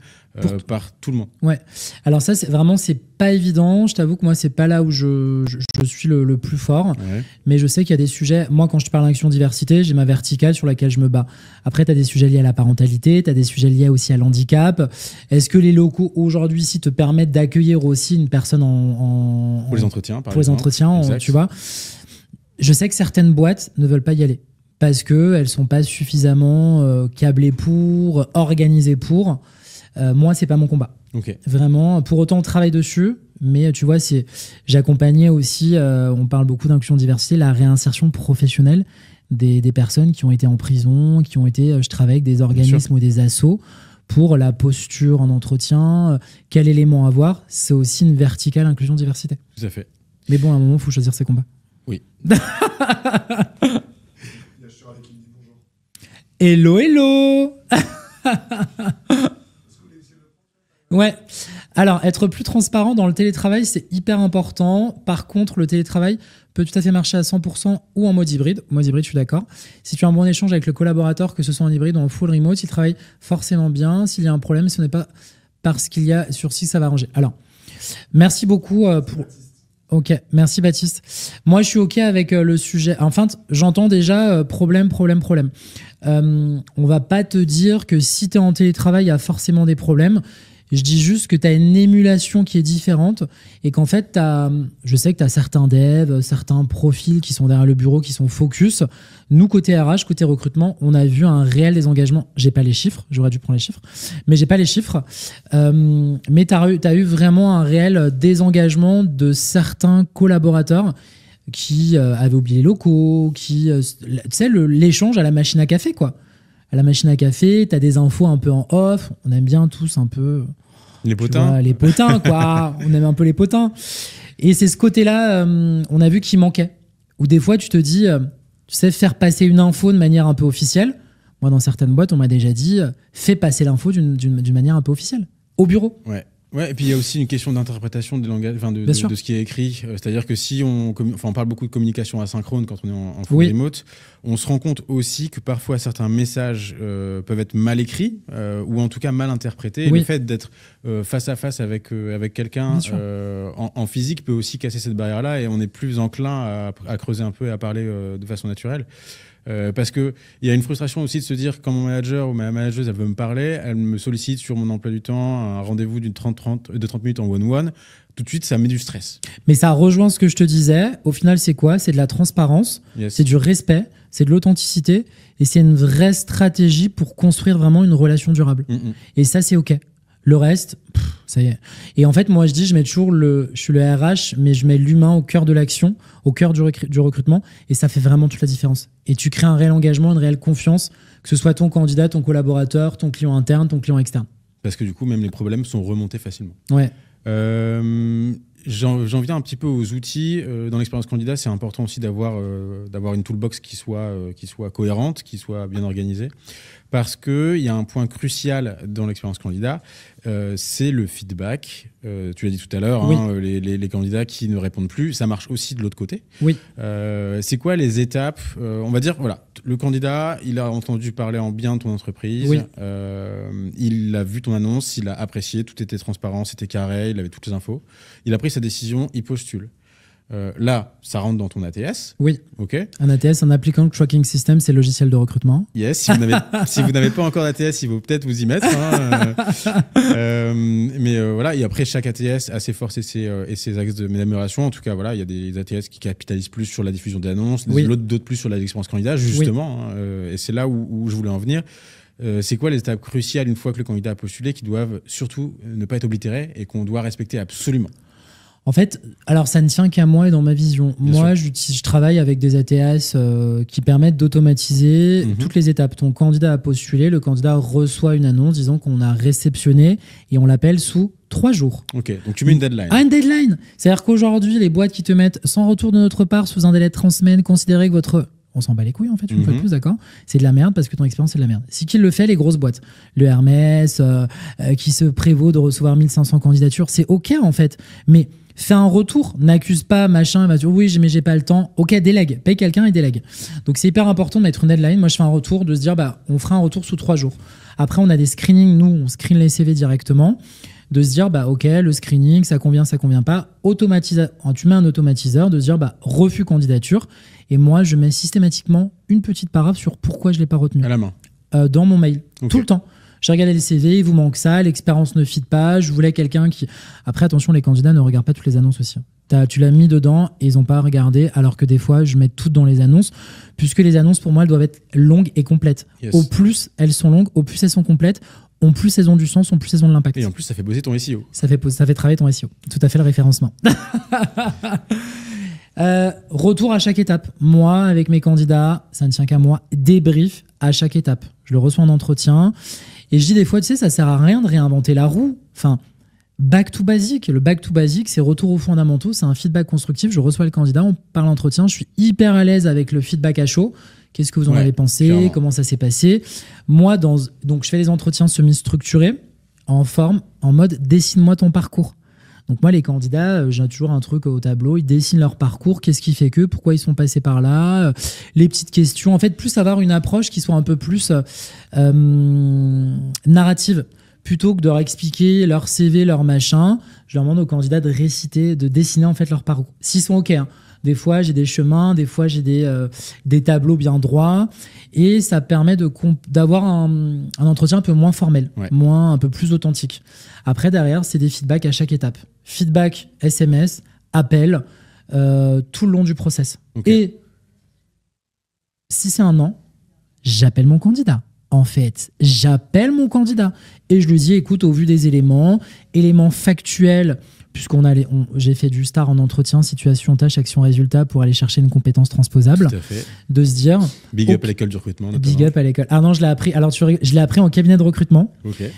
par tout le monde. Ouais. Alors ça, c'est pas évident. Je t'avoue que moi, c'est pas là où je suis le plus fort. Ouais. Mais je sais qu'il y a des sujets. Moi, quand je te parle d'inclusion diversité, j'ai ma verticale sur laquelle je me bats. Après, tu as des sujets liés à la parentalité, tu as des sujets liés aussi à l'handicap. Est-ce que les locaux aujourd'hui ici te permettent d'accueillir aussi une personne pour les entretiens, par exemple. Pour les entretiens, tu vois. Je sais que certaines boîtes ne veulent pas y aller parce qu'elles ne sont pas suffisamment câblées pour, organisées pour. Moi, ce n'est pas mon combat. Okay. Vraiment, pour autant, on travaille dessus. Mais tu vois, j'accompagnais aussi, on parle beaucoup d'inclusion diversité, la réinsertion professionnelle des personnes qui ont été en prison, je travaille avec des organismes ou des assos pour la posture en entretien, quel élément avoir. C'est aussi une verticale inclusion diversité. Tout à fait. Mais bon, à un moment, il faut choisir ses combats. Oui. Hello, hello. Ouais. Alors, être plus transparent dans le télétravail, c'est hyper important. Par contre, le télétravail peut tout à fait marcher à 100% ou en mode hybride. Mode hybride, je suis d'accord. Si tu as un bon échange avec le collaborateur, que ce soit en hybride ou en full remote, il travaille forcément bien. S'il y a un problème, ce n'est pas parce qu'il y a sursis, ça va arranger. Alors, merci beaucoup pour... Ok, merci Baptiste. Moi, je suis ok avec le sujet. Enfin, j'entends déjà problème. On va pas te dire que si tu es en télétravail, il y a forcément des problèmes. Je dis juste que tu as une émulation qui est différente et qu'en fait, je sais que tu as certains devs, certains profils qui sont derrière le bureau, qui sont focus. Nous, côté RH, côté recrutement, on a vu un réel désengagement. J'ai pas les chiffres, j'aurais dû prendre les chiffres, mais j'ai pas les chiffres. Mais tu as eu vraiment un réel désengagement de certains collaborateurs qui avaient oublié les locaux, tu sais, l'échange à la machine à café, quoi. À la machine à café, tu as des infos un peu en off. On aime bien tous un peu... Les potins. Vois, les potins, quoi. On aime un peu les potins. Et c'est ce côté-là, on a vu qu'il manquait. Ou des fois, tu te dis, tu sais, faire passer une info de manière un peu officielle. Moi, dans certaines boîtes, on m'a déjà dit, fais passer l'info d'une manière un peu officielle. Au bureau. Ouais. Ouais, et puis il y a aussi une question d'interprétation des langages, de ce qui est écrit. C'est-à-dire que si on parle beaucoup de communication asynchrone quand on est en full remote, on se rend compte aussi que parfois certains messages peuvent être mal écrits ou en tout cas mal interprétés. Oui. Le fait d'être face à face avec quelqu'un en physique peut aussi casser cette barrière-là et on est plus enclin à creuser un peu et à parler de façon naturelle. Parce qu'il y a une frustration aussi de se dire quand mon manager ou ma manageuse elle veut me parler, elle me sollicite sur mon emploi du temps, un rendez-vous de 30 minutes en one-one. Tout de suite, ça met du stress. Mais ça rejoint ce que je te disais. Au final, c'est quoi? C'est de la transparence, c'est du respect, c'est de l'authenticité et c'est une vraie stratégie pour construire vraiment une relation durable. Et ça, c'est OK. Le reste, ça y est. Et en fait, moi, je dis, je mets toujours je suis le RH, mais je mets l'humain au cœur de l'action, au cœur du recrutement et ça fait vraiment toute la différence. Et tu crées un réel engagement, une réelle confiance, que ce soit ton candidat, ton collaborateur, ton client interne, ton client externe. Parce que du coup, même les problèmes sont remontés facilement. Ouais. J'en viens un petit peu aux outils. Dans l'expérience candidat, c'est important aussi d'avoir une toolbox qui soit cohérente, qui soit bien organisée. Parce qu'il y a un point crucial dans l'expérience candidat, c'est le feedback. Tu l'as dit tout à l'heure, oui. Les candidats qui ne répondent plus, ça marche aussi de l'autre côté. Oui. C'est quoi les étapes? On va dire, voilà, le candidat, il a entendu parler en bien de ton entreprise, oui. Il a vu ton annonce, il a apprécié, tout était transparent, c'était carré, il avait toutes les infos. Il a pris sa décision, il postule. Là, ça rentre dans ton ATS. Oui. OK. Un ATS, un Applicant Tracking System, c'est le logiciel de recrutement. Yes. Si vous n'avez pas encore d'ATS, il faut peut-être vous y mettre. Mais voilà. Et après, chaque ATS a ses forces et ses axes d'amélioration. En tout cas, voilà, il y a des ATS qui capitalisent plus sur la diffusion des annonces, oui. d'autres plus sur l'expérience candidat, justement. Oui. Et c'est là où je voulais en venir. C'est quoi les étapes cruciales une fois que le candidat a postulé qui doivent surtout ne pas être oblitérées et qu'on doit respecter absolument? En fait, alors ça ne tient qu'à moi et dans ma vision. Moi, je travaille avec des ATS qui permettent d'automatiser toutes les étapes. Ton candidat a postulé, le candidat reçoit une annonce disant qu'on a réceptionné et on l'appelle sous 3 jours. Ok, donc tu mets une deadline. Ah, une deadline. C'est-à-dire qu'aujourd'hui, les boîtes qui te mettent sans retour de notre part sous un délai de 30 semaines, considérez que votre... On s'en bat les couilles en fait, une fois de plus, d'accord? C'est de la merde parce que ton expérience c'est de la merde. Si qui le fait, les grosses boîtes, le Hermès, qui se prévaut de recevoir 1500 candidatures, c'est ok en fait. Mais fais un retour, n'accuse pas machin, il va dire oui mais j'ai pas le temps. Ok, délègue, paye quelqu'un et délègue. Donc c'est hyper important de mettre une deadline. Moi je fais un retour, de se dire bah on fera un retour sous 3 jours. Après on a des screenings, nous on screen les CV directement. De se dire bah ok le screening ça convient pas, tu mets un automatiseur, de se dire bah refus candidature et moi je mets systématiquement une petite paraphe sur pourquoi je l'ai pas retenu à la main dans mon mail. Okay. Tout le temps j'ai regardé les CV, il vous manque ça, l'expérience ne fit pas, je voulais quelqu'un qui... Après attention, les candidats ne regardent pas toutes les annonces aussi. Tu l'as mis dedans et ils n'ont pas regardé, alors que des fois je mets toutes dans les annonces, puisque les annonces pour moi elles doivent être longues et complètes. Yes. Au plus elles sont longues, au plus elles sont complètes, au plus elles ont du sens, au plus elles ont de l'impact. Et en plus ça fait bosser ton SEO. Ça fait travailler ton SEO. Tout à fait, le référencement. Retour à chaque étape. Moi, avec mes candidats, ça ne tient qu'à moi, débrief à chaque étape. Je le reçois en entretien et je dis des fois, tu sais, ça sert à rien de réinventer la roue. Enfin, back to basic. Le back to basic, c'est retour aux fondamentaux, c'est un feedback constructif. Je reçois le candidat, on parle entretien, je suis hyper à l'aise avec le feedback à chaud. Qu'est-ce que vous en avez pensé? Clairement. Comment ça s'est passé? Moi, donc je fais les entretiens semi-structurés, en forme, en mode dessine-moi ton parcours. Donc moi, les candidats, j'ai toujours un truc au tableau, ils dessinent leur parcours, qu'est-ce qui fait que, pourquoi ils sont passés par là, les petites questions. En fait, plus avoir une approche qui soit un peu plus narrative, plutôt que de leur expliquer leur CV, leur machin. Je leur demande aux candidats de réciter, de dessiner en fait leur parcours. S'ils sont OK, hein. Des fois, j'ai des chemins, des fois, j'ai des tableaux bien droits. Et ça permet d'avoir un entretien un peu moins formel, un peu plus authentique. Après, derrière, c'est des feedbacks à chaque étape. Feedback, SMS, appel, tout le long du process. Okay. Et si c'est un non, j'appelle mon candidat. En fait, j'appelle mon candidat. Et je lui dis, écoute, au vu des éléments factuels, j'ai fait du STAR en entretien, situation, tâche, action, résultat pour aller chercher une compétence transposable. Tout à fait. De se dire... Big up à l'école du recrutement. Notamment. Big up à l'école. Ah non, je l'ai appris. Alors, je l'ai appris en cabinet de recrutement. Okay.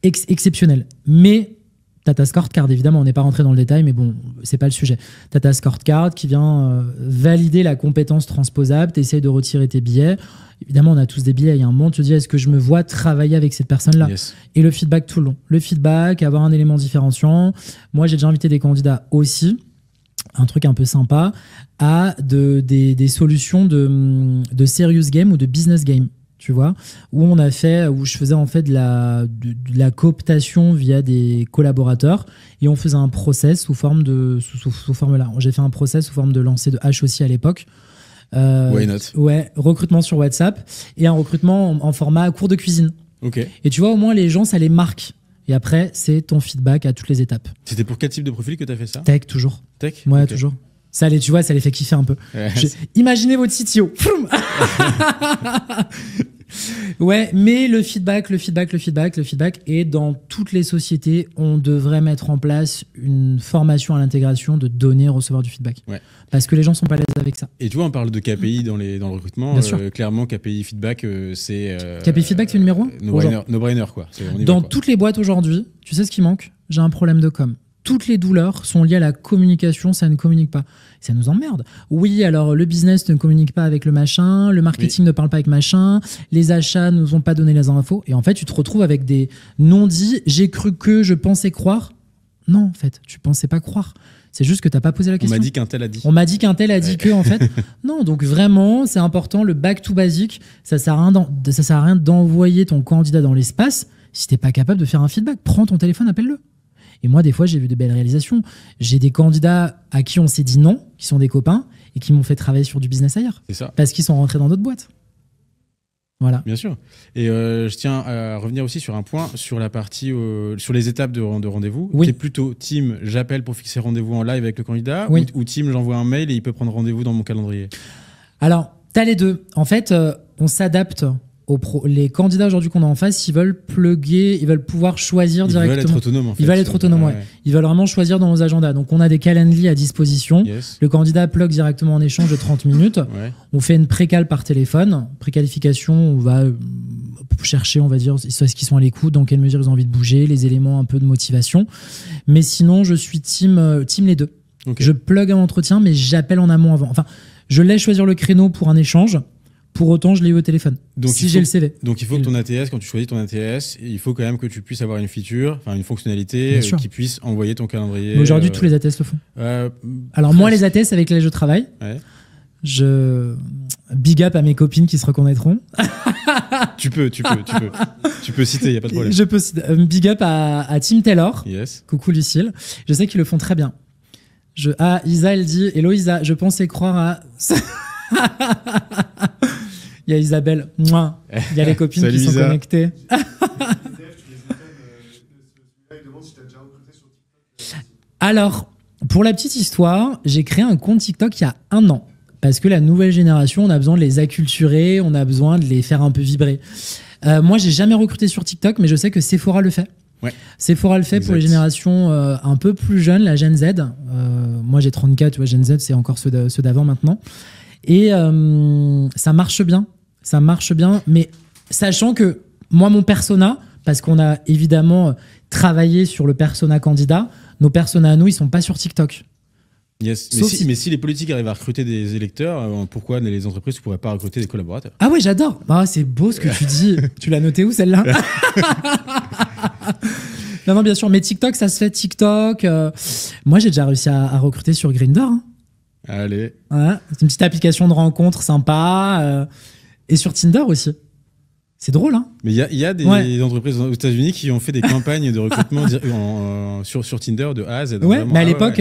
Exceptionnel. Mais tu as ta scorecard, évidemment, on n'est pas rentré dans le détail, mais bon, c'est pas le sujet. Tu as ta scorecard qui vient valider la compétence transposable, tu essayes de retirer tes billets. Évidemment, on a tous des billets. Il y a un moment, tu te dis, est-ce que je me vois travailler avec cette personne-là? Yes. Et le feedback tout le long. Le feedback, avoir un élément différenciant. Moi, j'ai déjà invité des candidats aussi, un truc un peu sympa, à des solutions de serious game ou de business game. Tu vois, où je faisais en fait de la cooptation via des collaborateurs et on faisait un process sous forme là. J'ai fait un process sous forme de lancer de H aussi à l'époque. Why not? Ouais, recrutement sur WhatsApp et un recrutement en format cours de cuisine. Ok. Et tu vois, au moins, les gens, ça les marque. Et après, c'est ton feedback à toutes les étapes. C'était pour quel type de profil que tu as fait ça? Tech, toujours. Tech? Ouais, Ok. toujours. Ça les, tu vois, ça les fait kiffer un peu. Ouais. Imaginez votre CTO. Ouais, mais le feedback, et dans toutes les sociétés, on devrait mettre en place une formation à l'intégration de donner et recevoir du feedback. Ouais. Parce que les gens sont pas à l'aise avec ça. Et tu vois, on parle de KPI dans le recrutement. Bien sûr. Clairement, KPI feedback, c'est... KPI feedback, c'est le numéro 1 no-brainer, quoi. On y Dans va, quoi. toutes les boîtes aujourd'hui, tu sais ce qui manque? J'ai un problème de com. Toutes les douleurs sont liées à la communication, ça ne communique pas. Ça nous emmerde. Oui, alors le business ne communique pas avec le machin, le marketing ne parle pas avec machin, les achats ne nous ont pas donné les infos. Et en fait, tu te retrouves avec des non-dits, j'ai cru que, je pensais croire. Non, en fait, tu pensais pas croire. C'est juste que tu n'as pas posé la On question. m'a dit qu'un tel a dit. On m'a dit qu'un tel a dit que, en fait. Non, donc vraiment, c'est important. Le back to basic, ça sert à rien d'envoyer ton candidat dans l'espace si t'es pas capable de faire un feedback. Prends ton téléphone, appelle-le. Et moi, des fois, j'ai vu de belles réalisations. J'ai des candidats à qui on s'est dit non, qui sont des copains, et qui m'ont fait travailler sur du business ailleurs. C'est ça. Parce qu'ils sont rentrés dans d'autres boîtes. Voilà. Bien sûr. Et je tiens à revenir aussi sur un point, sur la partie, sur les étapes de rendez-vous. Oui. T'es plutôt team, j'appelle pour fixer rendez-vous en live avec le candidat, Oui. ou team, j'envoie un mail et il peut prendre rendez-vous dans mon calendrier. Alors, t'as les deux. En fait, on s'adapte les candidats aujourd'hui qu'on a en face, ils veulent plugger, ils veulent pouvoir choisir directement. Ils veulent être autonomes, en fait. Ils veulent être autonomes, ouais. Ils veulent vraiment choisir dans nos agendas. Donc, on a des Calendly à disposition. Yes. Le candidat plug directement en échange de 30 minutes. Ouais. On fait une précale par téléphone. Préqualification, on va chercher, on va dire, est-ce qu'ils sont à l'écoute, dans quelle mesure ils ont envie de bouger, les éléments un peu de motivation. Mais sinon, je suis team les deux. Okay. Je plug un entretien, mais j'appelle en amont avant. Enfin, je laisse choisir le créneau pour un échange. Pour autant, je l'ai eu au téléphone. Donc, si j'ai le CV. Donc, il faut que ton ATS, quand tu choisis ton ATS, il faut quand même que tu puisses avoir une feature, enfin une fonctionnalité qui puisse envoyer ton calendrier. Mais aujourd'hui, tous les ATS le font. Alors, presque. moi, les ATS avec lesquels je travaille, je big up à mes copines qui se reconnaîtront. Tu peux citer, il n'y a pas de problème. Je peux big up à Tim Taylor. Yes. Coucou Lucille. Je sais qu'ils le font très bien. Isa, elle dit hello Isa, je pensais croire à. Il y a Isabelle, il y a les copines Salut qui sont Isa. connectées. Alors, pour la petite histoire, j'ai créé un compte TikTok il y a 1 an. Parce que la nouvelle génération, on a besoin de les acculturer, on a besoin de les faire un peu vibrer. Moi, j'ai jamais recruté sur TikTok, mais je sais que Sephora le fait. Ouais. Sephora le fait Exact. pour les générations un peu plus jeunes, la Gen Z. Moi, j'ai 34, tu vois, Gen Z, c'est encore ceux d'avant maintenant. Et ça marche bien, mais sachant que moi, mon persona, parce qu'on a évidemment travaillé sur le persona candidat, nos personas à nous, ils sont pas sur TikTok. Yes. Mais si les politiques arrivent à recruter des électeurs, pourquoi les entreprises ne pourraient pas recruter des collaborateurs? Ah ouais, j'adore. Ah, c'est beau ce que tu dis. Tu l'as noté où, celle-là? Non, bien sûr. Mais TikTok, ça se fait TikTok. Moi, j'ai déjà réussi à recruter sur Grindr. Hein. Allez. Ouais, c'est une petite application de rencontre sympa. Et sur Tinder aussi. C'est drôle, hein? Mais il y a des entreprises aux États-Unis qui ont fait des campagnes de recrutement sur Tinder de A à Z. Ouais, vraiment. mais à l'époque,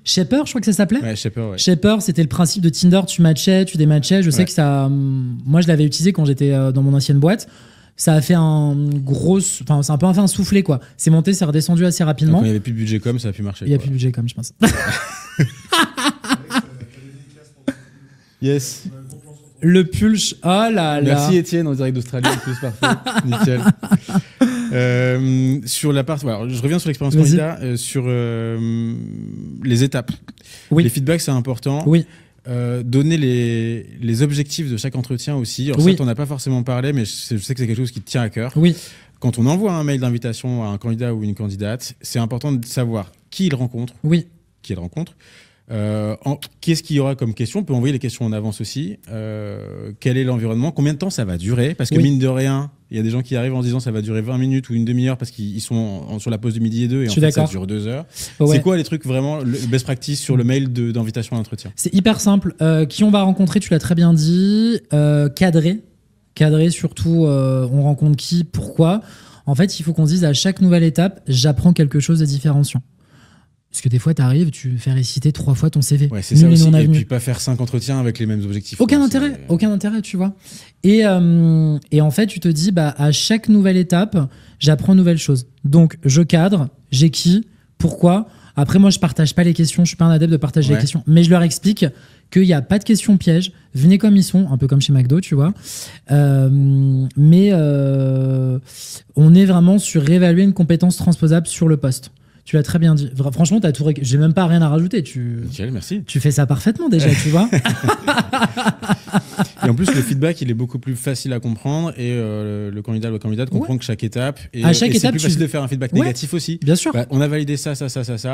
Shaper, je crois que ça s'appelait. Ouais, Shaper, ouais. Shaper, c'était le principe de Tinder. Tu matchais, tu dématchais. Je sais que ça. Moi, je l'avais utilisé quand j'étais dans mon ancienne boîte. Ça a fait Enfin, c'est un peu un soufflé, quoi. C'est monté, c'est redescendu assez rapidement. Quand il n'y avait plus de budget com, ça a pu marcher. Il n'y a plus de budget com, je pense. Yes. Le pulch, oh là là. Merci Étienne, en direct d'Australie, en plus, parfait. Nickel. Sur la partie, alors, je reviens sur l'expérience Vas-y. candidat, sur les étapes. Oui. Les feedbacks, c'est important. Oui. Donner les objectifs de chaque entretien aussi. Alors, Oui. ça, on n'a pas forcément parlé, mais je sais que c'est quelque chose qui te tient à cœur. Oui. Quand on envoie un mail d'invitation à un candidat ou une candidate, c'est important de savoir qui il rencontre. Oui. Qui il rencontre. Qu'est-ce qu'il y aura comme question? On peut envoyer les questions en avance aussi. Quel est l'environnement? Combien de temps ça va durer? Parce que Oui. mine de rien, il y a des gens qui arrivent en se disant ça va durer 20 minutes ou une demi-heure parce qu'ils sont sur la pause de midi et 2 et Je en suis fait ça d'accord. dure 2 heures. Ouais. C'est quoi les trucs vraiment, le best practice sur le mail d'invitation à l'entretien? C'est hyper simple. Qui on va rencontrer, tu l'as très bien dit. Cadré. Cadré surtout, on rencontre qui, pourquoi. En fait, il faut qu'on se dise à chaque nouvelle étape, j'apprends quelque chose de différenciant. Parce que des fois, tu arrives, tu fais réciter 3 fois ton CV. Ouais, c'est ça aussi. Et puis pas faire 5 entretiens avec les mêmes objectifs. Aucun intérêt, tu vois. Et en fait, tu te dis, à chaque nouvelle étape, j'apprends une nouvelle chose. Donc, je cadre, j'équille, pourquoi ? Après, moi, je partage pas les questions, je suis pas un adepte de partager les questions, mais je leur explique qu'il n'y a pas de questions pièges, venez comme ils sont, un peu comme chez McDo, tu vois. Mais on est vraiment sur réévaluer une compétence transposable sur le poste. Tu l'as très bien dit. Franchement, t'as tout. J'ai même pas rien à rajouter. Nickel, merci. Tu fais ça parfaitement déjà, tu vois. Et en plus, le feedback, il est beaucoup plus facile à comprendre et le candidat ou la candidate comprend que chaque étape. Et, à chaque étape, c'est plus facile de faire un feedback négatif aussi. Bien sûr. On a validé ça.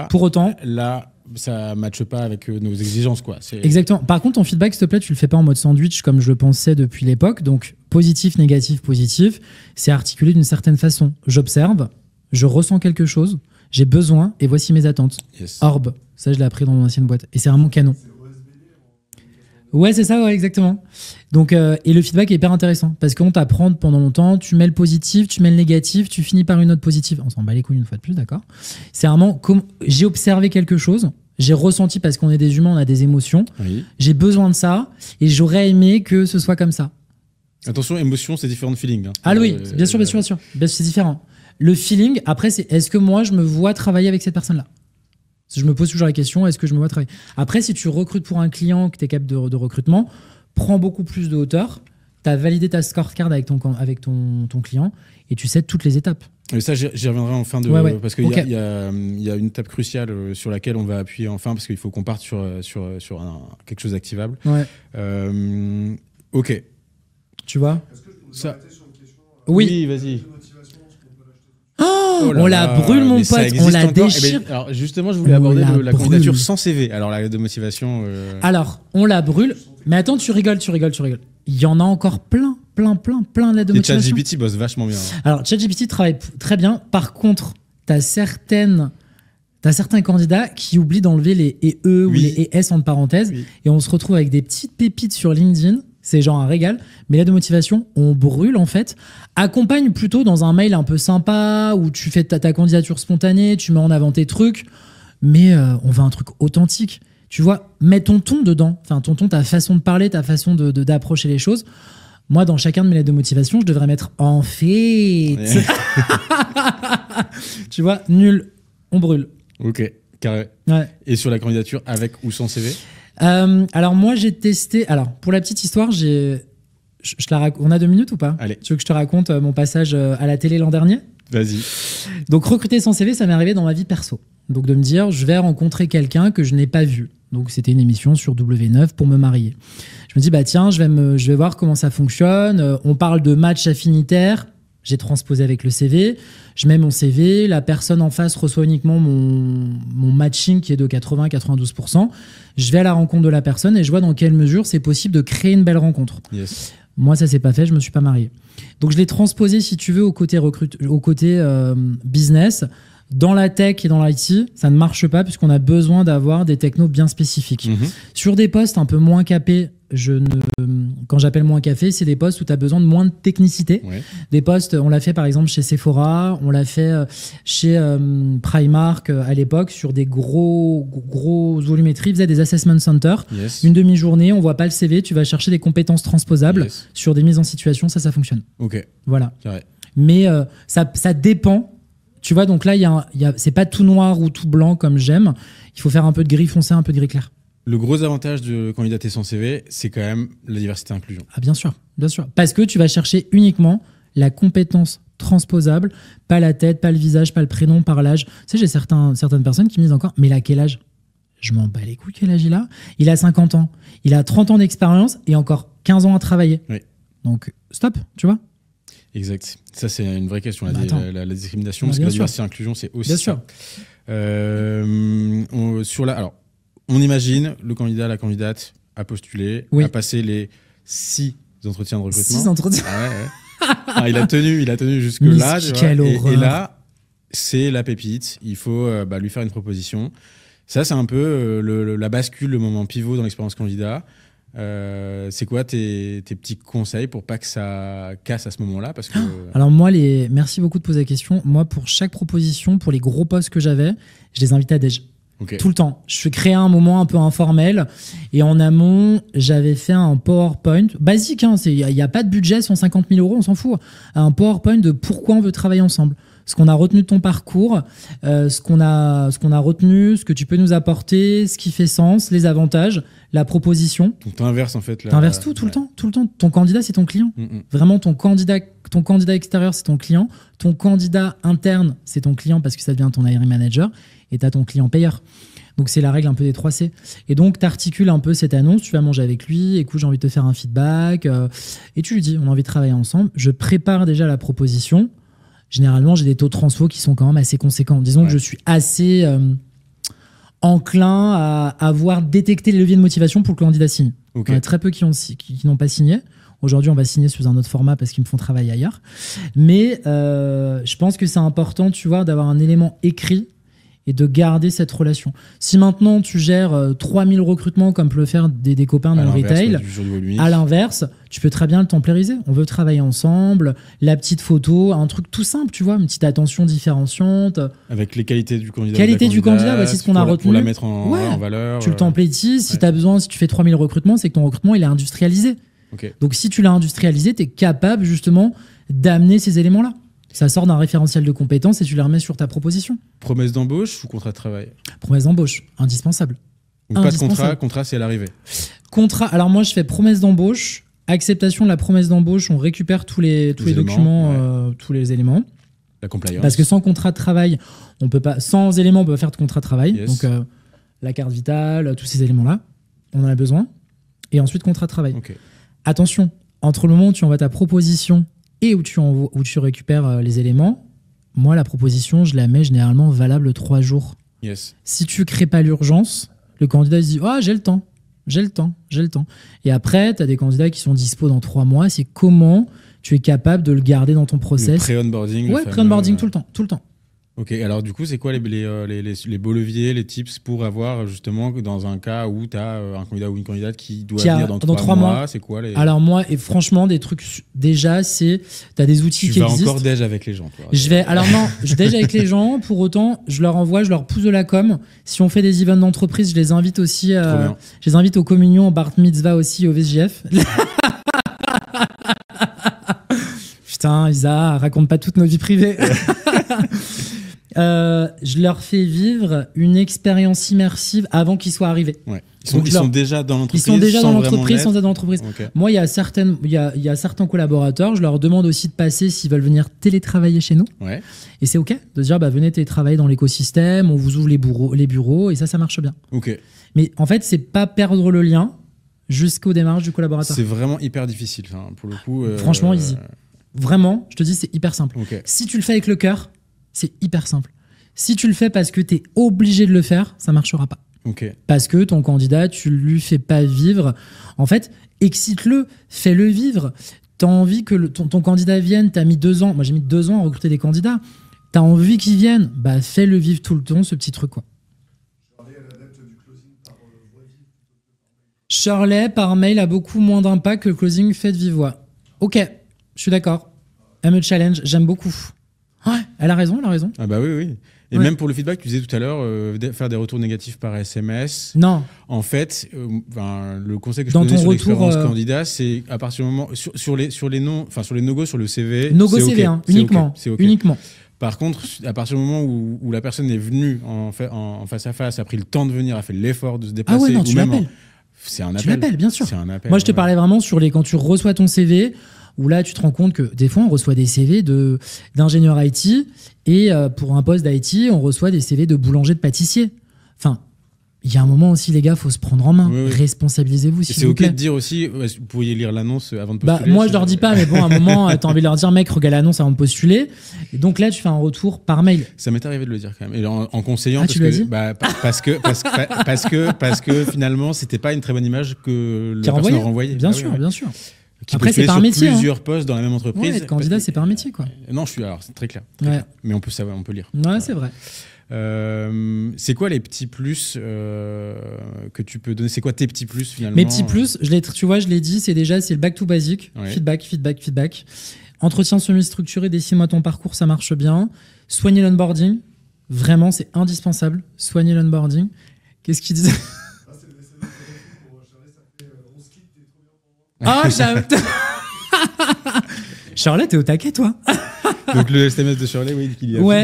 Pour autant, là, ça ne matche pas avec nos exigences, quoi. Exactement. Par contre, ton feedback, s'il te plaît, tu le fais pas en mode sandwich comme je le pensais depuis l'époque. Donc, positif, négatif, positif, c'est articulé d'une certaine façon. J'observe, je ressens quelque chose. J'ai besoin et voici mes attentes. Yes. Orb, ça je l'ai appris dans mon ancienne boîte. Et c'est vraiment canon. Ouais, c'est ça, ouais, exactement. Donc, et le feedback est hyper intéressant parce qu'on t'apprend pendant longtemps, tu mets le positif, tu mets le négatif, tu finis par une note positive. On s'en bat les couilles une fois de plus, d'accord ? C'est vraiment comme j'ai observé quelque chose, j'ai ressenti parce qu'on est des humains, on a des émotions. Oui. J'ai besoin de ça et j'aurais aimé que ce soit comme ça. Attention, émotion, c'est différent de feeling. Hein. Ah oui, bien sûr. C'est différent. Le feeling, après, c'est est-ce que moi, je me vois travailler avec cette personne-là ? Je me pose toujours la question, est-ce que je me vois travailler ? Après, si tu recrutes pour un client, que tu es capable de recrutement, prends beaucoup plus de hauteur. Tu as validé ta scorecard avec ton client et tu sais toutes les étapes. Et ça, j'y reviendrai en fin de... Ouais. Parce qu'il y a une étape cruciale sur laquelle on va appuyer en fin, parce qu'il faut qu'on parte sur quelque chose d'activable. Ouais. Ok. Tu vois ? Est-ce que je peux vous arrêter sur une question Oui, vas-y. On la brûle, mon pote, on la déchire. Alors justement, je voulais aborder la candidature sans CV. Alors la de motivation. Alors, on la brûle. Mais attends, tu rigoles. Il y en a encore plein de lettres de motivation. ChatGPT bosse vachement bien. Alors, ChatGPT travaille très bien. Par contre, t'as certains candidats qui oublient d'enlever les EE ou les ES entre parenthèses. Oui. Et on se retrouve avec des petites pépites sur LinkedIn. C'est genre un régal. Mais lettre de motivation, on brûle en fait. Accompagne plutôt dans un mail un peu sympa où tu fais ta candidature spontanée, tu mets en avant tes trucs. Mais on veut un truc authentique. Tu vois, mets ton ton dedans. Enfin, ton ton, ta façon de parler, ta façon d'approcher les choses. Moi, dans chacun de mes lettres de motivation, je devrais mettre en fait. Tu vois, nul, on brûle. Ok, carré. Ouais. Et sur la candidature, avec ou sans CV ? Alors moi, j'ai testé... Alors, pour la petite histoire, on a 2 minutes ou pas ? Allez. Tu veux que je te raconte mon passage à la télé l'an dernier ? Vas-y. Donc, recruter sans CV, ça m'est arrivé dans ma vie perso. Donc, de me dire, je vais rencontrer quelqu'un que je n'ai pas vu. Donc, c'était une émission sur W9 pour me marier. Je me dis, tiens, je vais voir comment ça fonctionne. On parle de match affinitaire. J'ai transposé avec le CV. Je mets mon CV. La personne en face reçoit uniquement mon matching qui est de 80-92%. Je vais à la rencontre de la personne et je vois dans quelle mesure c'est possible de créer une belle rencontre. Yes. Moi, ça s'est pas fait. Je me suis pas marié. Donc, je l'ai transposé, si tu veux, au côté business. Dans la tech et dans l'IT, ça ne marche pas puisqu'on a besoin d'avoir des technos bien spécifiques. Mmh. Sur des postes un peu moins capés, quand j'appelle moins capé, c'est des postes où tu as besoin de moins de technicité. Ouais. Des postes, on l'a fait par exemple chez Sephora, on l'a fait chez Primark à l'époque sur des gros volumétries, ils faisaient des assessment centers. Yes. Une demi-journée, on voit pas le CV, tu vas chercher des compétences transposables sur des mises en situation, ça fonctionne. Ok. Voilà. Carré. Mais ça dépend. Tu vois, donc là, c'est pas tout noir ou tout blanc comme j'aime. Il faut faire un peu de gris foncé, un peu de gris clair. Le gros avantage de candidater sans CV, c'est quand même la diversité et inclusion. Ah, bien sûr. Parce que tu vas chercher uniquement la compétence transposable, pas la tête, pas le visage, pas le prénom, par l'âge. Tu sais, j'ai certaines personnes qui me disent encore, mais il a quel âge ? Je m'en bats les couilles, quel âge il a ? Il a 50 ans. Il a 30 ans d'expérience et encore 15 ans à travailler. Oui. Donc, stop, tu vois ? Exact. Ça, c'est une vraie question, la discrimination, parce que la diversité et l'inclusion, c'est aussi bien ça. Sûr. Alors, on imagine le candidat, la candidate a postulé, a passé les 6 entretiens de recrutement. 6 entretiens. Il a tenu jusque-là. Et là, c'est la pépite. Il faut lui faire une proposition. Ça, c'est un peu la bascule, le moment pivot dans l'expérience candidat. C'est quoi tes petits conseils pour pas que ça casse à ce moment-là parce que... Alors moi, merci beaucoup de poser la question. Moi, pour chaque proposition, pour les gros postes que j'avais, je les invitais à déj. Okay. Tout le temps. Je créais un moment un peu informel. Et en amont, j'avais fait un PowerPoint basique. Il n'y a pas de budget, 150 000 €, on s'en fout. Un PowerPoint de pourquoi on veut travailler ensemble. Ce qu'on a retenu de ton parcours, ce qu'on a retenu, ce que tu peux nous apporter, ce qui fait sens, les avantages, la proposition. Donc t'inverses en fait. T'inverses tout le temps, tout le temps. Ton candidat, c'est ton client. Vraiment, ton candidat extérieur, c'est ton client. Ton candidat interne, c'est ton client parce que ça devient ton hiring manager. Et t'as ton client payeur. Donc c'est la règle un peu des 3C. Et donc t'articules un peu cette annonce, tu vas manger avec lui, écoute, j'ai envie de te faire un feedback, et tu lui dis, on a envie de travailler ensemble. Je prépare déjà la proposition. Généralement, j'ai des taux de transfo qui sont quand même assez conséquents. Disons que je suis assez enclin à avoir détecté les leviers de motivation pour que le candidat signe. Okay. Il y en a très peu qui n'ont pas signé. Aujourd'hui, on va signer sous un autre format parce qu'ils me font travailler ailleurs. Mais je pense que c'est important, tu vois, d'avoir un élément écrit et de garder cette relation. Si maintenant tu gères 3000 recrutements comme peuvent le faire des copains dans le retail, à l'inverse, tu peux très bien le templariser. On veut travailler ensemble, la petite photo, un truc tout simple, tu vois, une petite attention différenciante. Avec les qualités du candidat. Qualité du candidat, c'est ce qu'on a retenu. Pour la mettre en valeur. Tu le templatises. Si tu as besoin, si tu fais 3000 recrutements, c'est que ton recrutement, il est industrialisé. Okay. Donc si tu l'as industrialisé, tu es capable justement d'amener ces éléments-là. Ça sort d'un référentiel de compétences et tu les remets sur ta proposition. Promesse d'embauche ou contrat de travail? Promesse d'embauche, indispensable. Donc pas de contrat c'est à l'arrivée. Contrat, alors moi je fais promesse d'embauche, acceptation de la promesse d'embauche, on récupère tous les documents, tous les éléments. La compliance. Parce que sans contrat de travail, on peut pas, sans éléments, on peut pas faire de contrat de travail. Yes. Donc la carte vitale, tous ces éléments-là, on en a besoin. Et ensuite contrat de travail. Okay. Attention, entre le moment où tu envoies ta proposition et où tu récupères les éléments, moi, la proposition, je la mets généralement valable 3 jours. Yes. Si tu crées pas l'urgence, le candidat se dit « Ah, j'ai le temps. » Et après, tu as des candidats qui sont dispo dans 3 mois. C'est comment tu es capable de le garder dans ton process. Le pré-onboarding. Ouais, pré-onboarding tout le temps. Ok, alors du coup, c'est quoi les beaux leviers, les tips pour avoir justement dans un cas où tu as un candidat ou une candidate qui doit venir dans 3 mois, c'est quoi les... Alors moi, et franchement, des trucs, déjà, c'est, tu as des outils qui existent. Tu vas encore déj avec les gens, toi. Je déj avec les gens, pour autant, je leur envoie, je leur pousse de la com. Si on fait des events d'entreprise, je les invite aussi, je les invite aux communions, au bar mitzvah aussi, au VSJF. Putain, Isa, raconte pas toutes nos vies privées. Je leur fais vivre une expérience immersive avant qu'ils soient arrivés. Ouais. Ils sont déjà dans l'entreprise. Ils sont déjà dans l'entreprise sans être dans l'entreprise. Okay. Moi, il y a certains collaborateurs, je leur demande aussi de passer s'ils veulent venir télétravailler chez nous. Ouais. Et c'est OK de se dire, venez télétravailler dans l'écosystème, on vous ouvre les bureaux, et ça marche bien. Okay. Mais en fait, c'est pas perdre le lien jusqu'au démarrage du collaborateur. C'est vraiment hyper difficile, pour le coup. Franchement, easy. Vraiment, je te dis, c'est hyper simple. Okay. Si tu le fais avec le cœur, c'est hyper simple. Si tu le fais parce que tu es obligé de le faire, ça marchera pas. Okay. Parce que ton candidat, tu lui fais pas vivre. En fait, excite-le, fais-le vivre. Tu as envie que ton candidat vienne, tu as mis 2 ans. Moi, j'ai mis 2 ans à recruter des candidats. Tu as envie qu'ils viennent, fais-le vivre tout le temps, ce petit truc, quoi. Shirley, par mail, a beaucoup moins d'impact que le closing fait de vive voix. Ok, je suis d'accord. Elle me challenge, j'aime beaucoup. Ouais, elle a raison. Ah bah oui. Et même pour le feedback, tu disais tout à l'heure, faire des retours négatifs par SMS. Non. En fait, le conseil que je peux donner sur l'expérience candidat, c'est à partir du moment sur les no-go sur le CV. No-go CV, okay, uniquement. C'est okay. Uniquement. Par contre, à partir du moment où la personne est venue en face à face, a pris le temps de venir, a fait l'effort de se déplacer, ah ouais, non, tu l'appelles. C'est un appel. Tu l'appelles, bien sûr. C'est un appel. Moi, je te parlais vraiment sur quand tu reçois ton CV, où là, tu te rends compte que des fois, on reçoit des CV d'ingénieurs IT et pour un poste d'IT, on reçoit des CV de boulanger, de pâtissier. Enfin, il y a un moment aussi, les gars, il faut se prendre en main. Oui. Responsabilisez-vous, s'il vous plaît. C'est OK de dire aussi, vous pourriez lire l'annonce avant de postuler. Moi, je leur dis pas, mais bon, à un moment, tu as envie de leur dire, mec, regarde l'annonce avant de postuler. Et donc là, tu fais un retour par mail. Ça m'est arrivé de le dire quand même. Et en conseillant, parce que finalement, c'était pas une très bonne image que le personne renvoyait. Bien sûr. Après, c'est par métier. Plusieurs postes dans la même entreprise. Ouais, être candidat, c'est par métier, quoi. Non, c'est très clair. Clair. Mais on peut savoir, on peut lire. Ouais, c'est vrai. C'est quoi les petits plus que tu peux donner? C'est quoi tes petits plus finalement? Mes petits plus, je l'ai dit, c'est le back to basic. Ouais. Feedback. Entretien semi-structuré, dessine-moi ton parcours, ça marche bien. Soigner l'onboarding. Vraiment, c'est indispensable. Soigner l'onboarding. Qu'est-ce qu'il disait? Ah, Shirley, t'es au taquet, toi. Donc le SMS de Shirley, oui,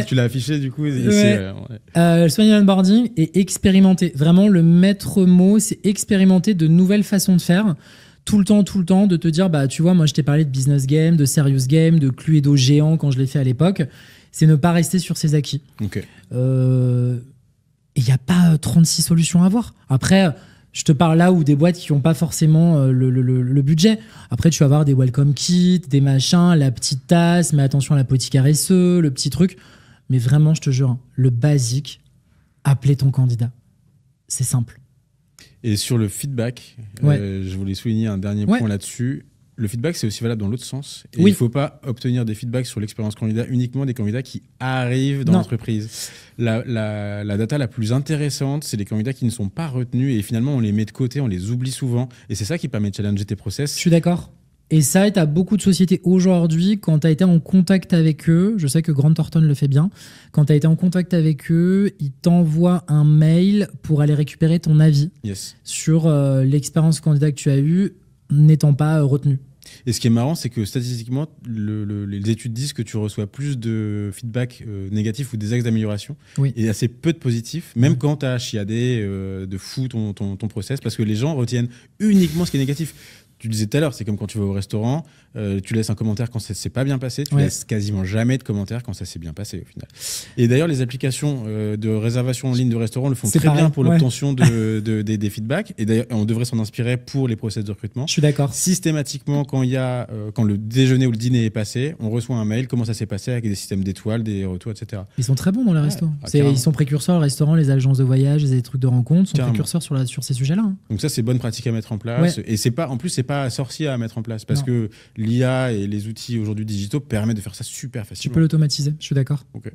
tu l'as affiché du coup. Soigner l'onboarding et expérimenter. Vraiment, le maître mot, c'est expérimenter de nouvelles façons de faire. Tout le temps, de te dire, bah, tu vois, moi, je t'ai parlé de business game, de serious game, de Cluedo géant quand je l'ai fait à l'époque. C'est ne pas rester sur ses acquis. Ok. Il n'y a pas 36 solutions à avoir. Après, je te parle là où des boîtes qui n'ont pas forcément le budget. Après, tu vas avoir des welcome kits, des machins, la petite tasse, mais attention à la politique RSE, le petit truc. Mais vraiment, je te jure, le basique, appeler ton candidat. C'est simple. Et sur le feedback, je voulais souligner un dernier point là-dessus. Le feedback, c'est aussi valable dans l'autre sens. Et il ne faut pas obtenir des feedbacks sur l'expérience candidat uniquement des candidats qui arrivent dans l'entreprise. La data la plus intéressante, c'est les candidats qui ne sont pas retenus et finalement, on les met de côté, on les oublie souvent. Et c'est ça qui permet de challenger tes process. Je suis d'accord. Et ça, tu as beaucoup de sociétés aujourd'hui, quand tu as été en contact avec eux, je sais que Grant Thornton le fait bien, quand tu as été en contact avec eux, ils t'envoient un mail pour aller récupérer ton avis sur l'expérience candidat que tu as eue n'étant pas retenu. Et ce qui est marrant, c'est que statistiquement, les études disent que tu reçois plus de feedback négatif ou des axes d'amélioration et assez peu de positifs, même quand tu as chiadé de fou ton process, parce que les gens retiennent uniquement ce qui est négatif. Tu disais tout à l'heure, c'est comme quand tu vas au restaurant, tu laisses un commentaire quand ça ne s'est pas bien passé, tu laisses quasiment jamais de commentaires quand ça s'est bien passé au final. Et d'ailleurs, les applications de réservation en ligne de restaurant le font très bien pour l'obtention des feedbacks. Et d'ailleurs, on devrait s'en inspirer pour les process de recrutement. Je suis d'accord. Systématiquement, quand le déjeuner ou le dîner est passé, on reçoit un mail, comment ça s'est passé avec des systèmes d'étoiles, des retours, etc. Ils sont très bons dans les restos. Ils sont précurseurs, le restaurant, les agences de voyage, les trucs de rencontres sont précurseurs sur ces sujets-là. Hein. Donc ça, c'est bonne pratique à mettre en place. Et c'est pas sorcier à mettre en place parce que l'IA et les outils aujourd'hui digitaux permettent de faire ça super facilement. Tu peux l'automatiser, je suis d'accord. Ok.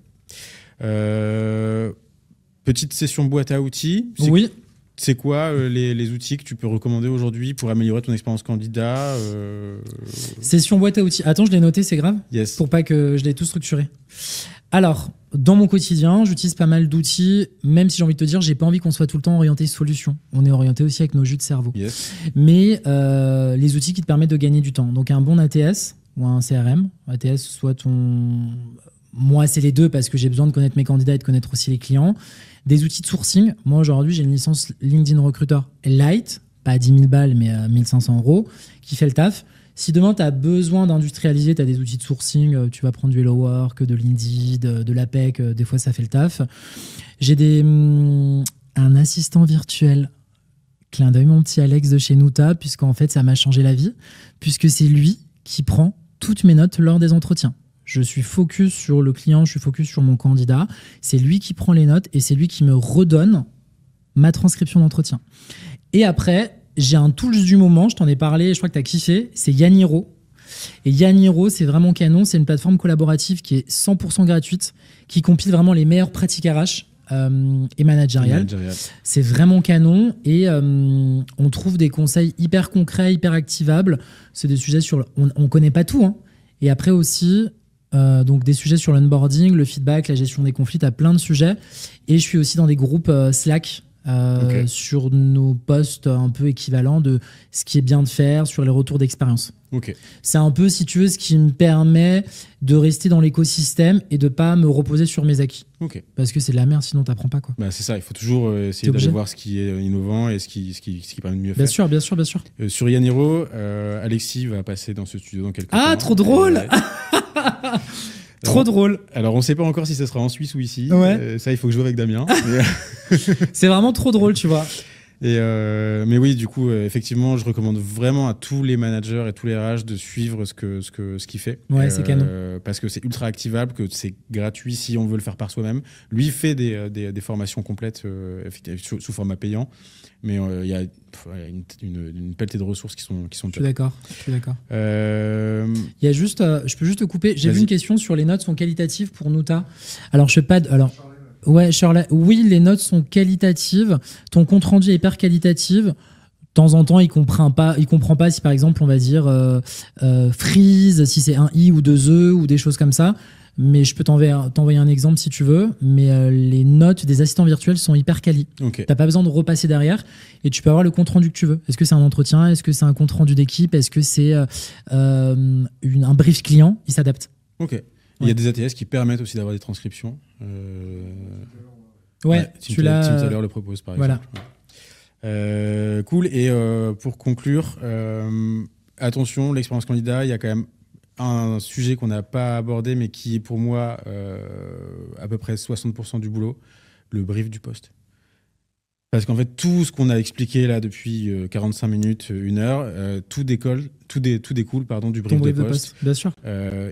Petite session boîte à outils. C'est quoi les outils que tu peux recommander aujourd'hui pour améliorer ton expérience candidat Session boîte à outils. Attends, je l'ai noté, c'est grave. Pour pas que je l'ai tout structuré. Alors, dans mon quotidien, j'utilise pas mal d'outils, même si j'ai envie de te dire, j'ai pas envie qu'on soit tout le temps orienté solution. On est orienté aussi avec nos jus de cerveau. Mais les outils qui te permettent de gagner du temps. Donc un bon ATS ou un CRM. ATS, soit ton... Moi, c'est les deux parce que j'ai besoin de connaître mes candidats et de connaître aussi les clients. Des outils de sourcing. Moi, aujourd'hui, j'ai une licence LinkedIn Recruiter Lite, pas à 10 000 balles, mais à 1 500 €, qui fait le taf. Si demain, tu as besoin d'industrialiser, tu as des outils de sourcing, tu vas prendre du Hello Work, de Indeed, de l'APEC, des fois, ça fait le taf. J'ai un assistant virtuel, clin d'œil mon petit Alex de chez Nuta, puisqu'en fait, ça m'a changé la vie, puisque c'est lui qui prend toutes mes notes lors des entretiens. Je suis focus sur le client, je suis focus sur mon candidat. C'est lui qui prend les notes et c'est lui qui me redonne ma transcription d'entretien. Et après, j'ai un tools du moment, je t'en ai parlé, je crois que tu as kiffé, c'est Yaniro. Et Yaniro, c'est vraiment canon, c'est une plateforme collaborative qui est 100% gratuite, qui compile vraiment les meilleures pratiques RH et managériales. C'est vraiment canon et on trouve des conseils hyper concrets, hyper activables. C'est des sujets sur... On connaît pas tout, hein. Et après aussi... donc des sujets sur l'onboarding, le feedback, la gestion des conflits, à plein de sujets. Et je suis aussi dans des groupes Slack sur nos postes un peu équivalents de ce qui est bien de faire, sur les retours d'expérience. C'est un peu, si tu veux, ce qui me permet de rester dans l'écosystème et de pas me reposer sur mes acquis. Parce que c'est de la merde, sinon t'apprends pas, quoi. Bah, c'est ça, il faut toujours essayer d'aller voir ce qui est innovant et ce qui permet de mieux faire. Bien sûr. Sur Yaniro, Alexis va passer dans ce studio dans quelques temps. Ah, trop drôle. Trop drôle. Alors, on ne sait pas encore si ce sera en Suisse ou ici. Ça, il faut que je joue avec Damien. C'est vraiment trop drôle, tu vois. Mais oui, du coup, effectivement, je recommande vraiment à tous les managers et tous les RH de suivre ce qu'il fait. C'est canon. Parce que c'est ultra activable, que c'est gratuit si on veut le faire par soi-même. Lui, il fait des formations complètes sous format payant. Mais il y a une pelletée de ressources qui sont Je suis d'accord. Il y a juste, je peux juste te couper. J'ai vu une question sur les notes sont qualitatives pour Nuta. Alors, je sais pas. Ouais, Shirley, oui, les notes sont qualitatives. Ton compte rendu est hyper qualitatif. temps en temps, il comprend pas si par exemple on va dire freeze, si c'est un i ou deux e ou des choses comme ça. Mais je peux t'envoyer un exemple si tu veux. Mais les notes des assistants virtuels sont hyper quali. Okay. T'as pas besoin de repasser derrière et tu peux avoir le compte rendu que tu veux. Est-ce que c'est un entretien? Est-ce que c'est un compte rendu d'équipe? Est-ce que c'est un brief client? Il s'adapte. Ok. Ouais. Il y a des ATS qui permettent aussi d'avoir des transcriptions. Ouais, Tim Thaler le propose par exemple. Cool. Et pour conclure, attention, l'expérience candidat, il y a quand même un sujet qu'on n'a pas abordé, mais qui est pour moi à peu près 60% du boulot, le brief du poste. Parce qu'en fait, tout ce qu'on a expliqué là depuis 45 minutes, 1 heure, tout découle du brief de poste. Bien sûr.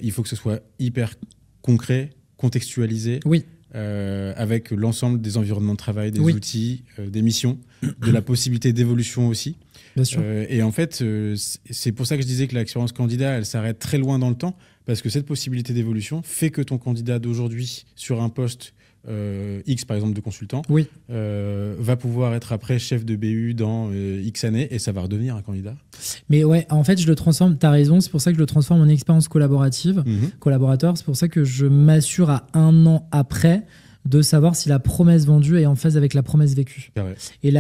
Il faut que ce soit hyper concret, contextualisé. Oui. Avec l'ensemble des environnements de travail, des outils, des missions, de la possibilité d'évolution aussi. Bien sûr. Et en fait, c'est pour ça que je disais que l'expérience candidat, elle s'arrête très loin dans le temps, parce que cette possibilité d'évolution fait que ton candidat d'aujourd'hui, sur un poste X, par exemple, de consultant, va pouvoir être après chef de BU dans X années, et ça va redevenir un candidat. Mais ouais, en fait, je le transforme, tu as raison, c'est pour ça que je le transforme en expérience collaborative, collaborateur, c'est pour ça que je m'assure à 1 an après de savoir si la promesse vendue est en phase avec la promesse vécue. Ouais. Et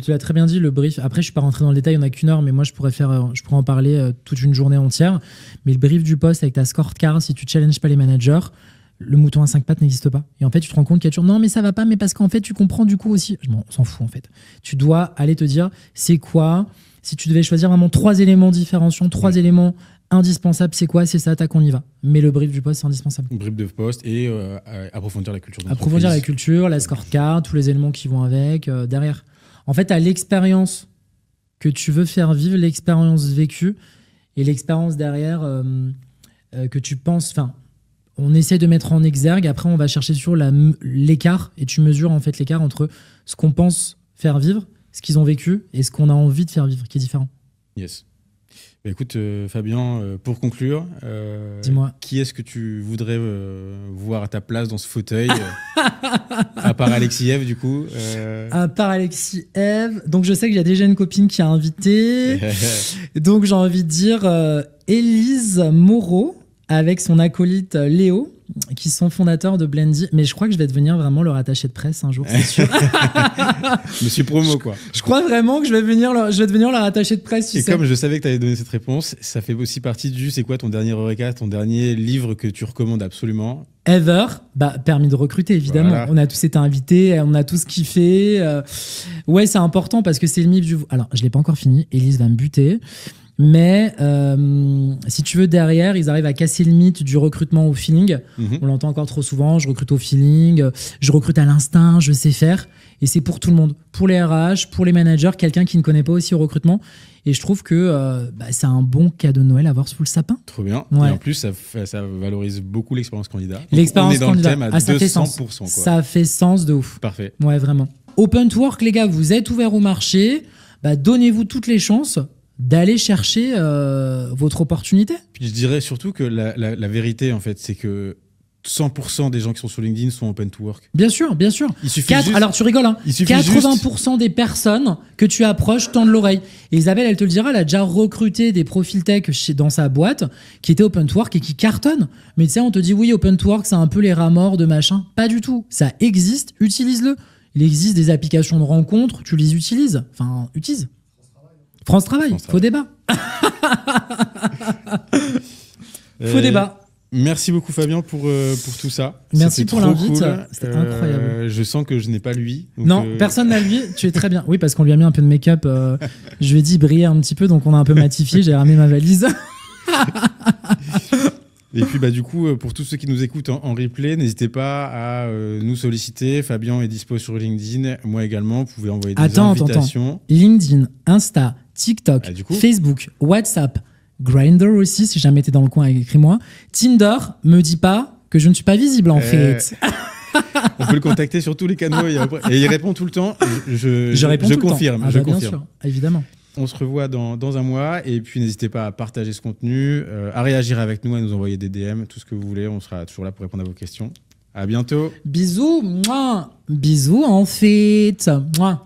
tu l'as très bien dit, le brief, après je suis pas rentré dans le détail, il n'y en a qu'1 heure, mais moi je pourrais en parler toute une journée entière, mais le brief du poste avec ta scorecard, si tu challenges pas les managers, le mouton à 5 pattes n'existe pas. Et en fait, tu te rends compte qu'il y a toujours non, mais ça va pas, mais parce qu'en fait, tu comprends du coup aussi. On s'en fout en fait. Tu dois aller te dire, c'est quoi? Si tu devais choisir vraiment 3 éléments différenciants, 3 éléments indispensables, c'est quoi? C'est ça, tac, on y va. Mais le brief du poste, c'est indispensable. Brief de poste et approfondir la culture d'entreprise. Approfondir la culture, la scorecard, tous les éléments qui vont avec, derrière. En fait, tu as l'expérience que tu veux faire vivre, l'expérience vécue et l'expérience derrière que tu penses... On essaie de mettre en exergue, après on va chercher sur l'écart et tu mesures en fait l'écart entre ce qu'on pense faire vivre, ce qu'ils ont vécu et ce qu'on a envie de faire vivre, qui est différent. Yes. Bah écoute Fabien, pour conclure, dis-moi. Qui est-ce que tu voudrais voir à ta place dans ce fauteuil à part Alexis Eve du coup À part Alexis Eve, donc je sais qu'il y a déjà une copine qui a invité, donc j'ai envie de dire Élise Moreau avec son acolyte Léo, qui sont fondateurs de Blendy. Mais je crois que je vais devenir vraiment leur attaché de presse un jour, c'est sûr. Monsieur Promo, quoi. Je crois vraiment que je vais devenir leur attaché de presse. Et comme je savais que tu allais donner cette réponse, ça fait aussi partie du c'est quoi ton dernier Eureka, ton dernier livre que tu recommandes absolument? Ever, permis de recruter, évidemment. Voilà. On a tous été invités, on a tous kiffé. Ouais, c'est important parce que c'est le mythe du... Alors, je ne l'ai pas encore fini, Élise va me buter. Mais si tu veux, derrière, ils arrivent à casser le mythe du recrutement au feeling. On l'entend encore trop souvent, je recrute au feeling, je recrute à l'instinct, je sais faire. Et c'est pour tout le monde, pour les RH, pour les managers, quelqu'un qui ne connaît pas aussi au recrutement. Et je trouve que c'est un bon cadeau de Noël à avoir sous le sapin. Trop bien. Ouais. Et en plus, ça valorise beaucoup l'expérience candidat. L'expérience candidat. On est dans le thème à 200%. Ça fait sens. Quoi. Ça fait sens de ouf. Parfait. Ouais, vraiment. Open to work, les gars, vous êtes ouverts au marché. Donnez-vous toutes les chances d'aller chercher votre opportunité. Puis je dirais surtout que la vérité, en fait, c'est que 100% des gens qui sont sur LinkedIn sont open to work. Bien sûr, bien sûr. Il suffit juste... Alors tu rigoles, hein. 80% des personnes que tu approches tendent l'oreille. Et Isabelle, elle te le dira, elle a déjà recruté des profils tech dans sa boîte qui étaient open to work et qui cartonnent. Mais tu sais, on te dit oui, open to work, c'est un peu les rats morts de machin. Pas du tout. Ça existe, utilise-le. Il existe des applications de rencontres, tu les utilises. Enfin, utilise. France Travail, faux débat. Faux débat. Merci beaucoup Fabien pour tout ça. Merci pour l'invite, cool. C'était incroyable. Je sens que je n'ai pas lui. Non, personne n'a lui, tu es très bien. Oui, parce qu'on lui a mis un peu de make-up, je lui ai dit briller un petit peu, donc on a un peu matifié, j'ai ramené ma valise. Et puis du coup, pour tous ceux qui nous écoutent en replay, n'hésitez pas à nous solliciter. Fabien est dispo sur LinkedIn, moi également, vous pouvez envoyer des invitations. Attends. LinkedIn, Insta, TikTok, Facebook, WhatsApp, Grindr aussi, si jamais t'es dans le coin, écris-moi. Tinder, me dis pas que je ne suis pas visible en fait. On peut le contacter sur tous les canaux et il répond tout le temps. Je confirme. Je confirme. Bien sûr, évidemment. On se revoit dans un mois et puis n'hésitez pas à partager ce contenu, à réagir avec nous, à nous envoyer des DM, tout ce que vous voulez. On sera toujours là pour répondre à vos questions. À bientôt. Bisous. Mouah. Bisous en fait. Mouah.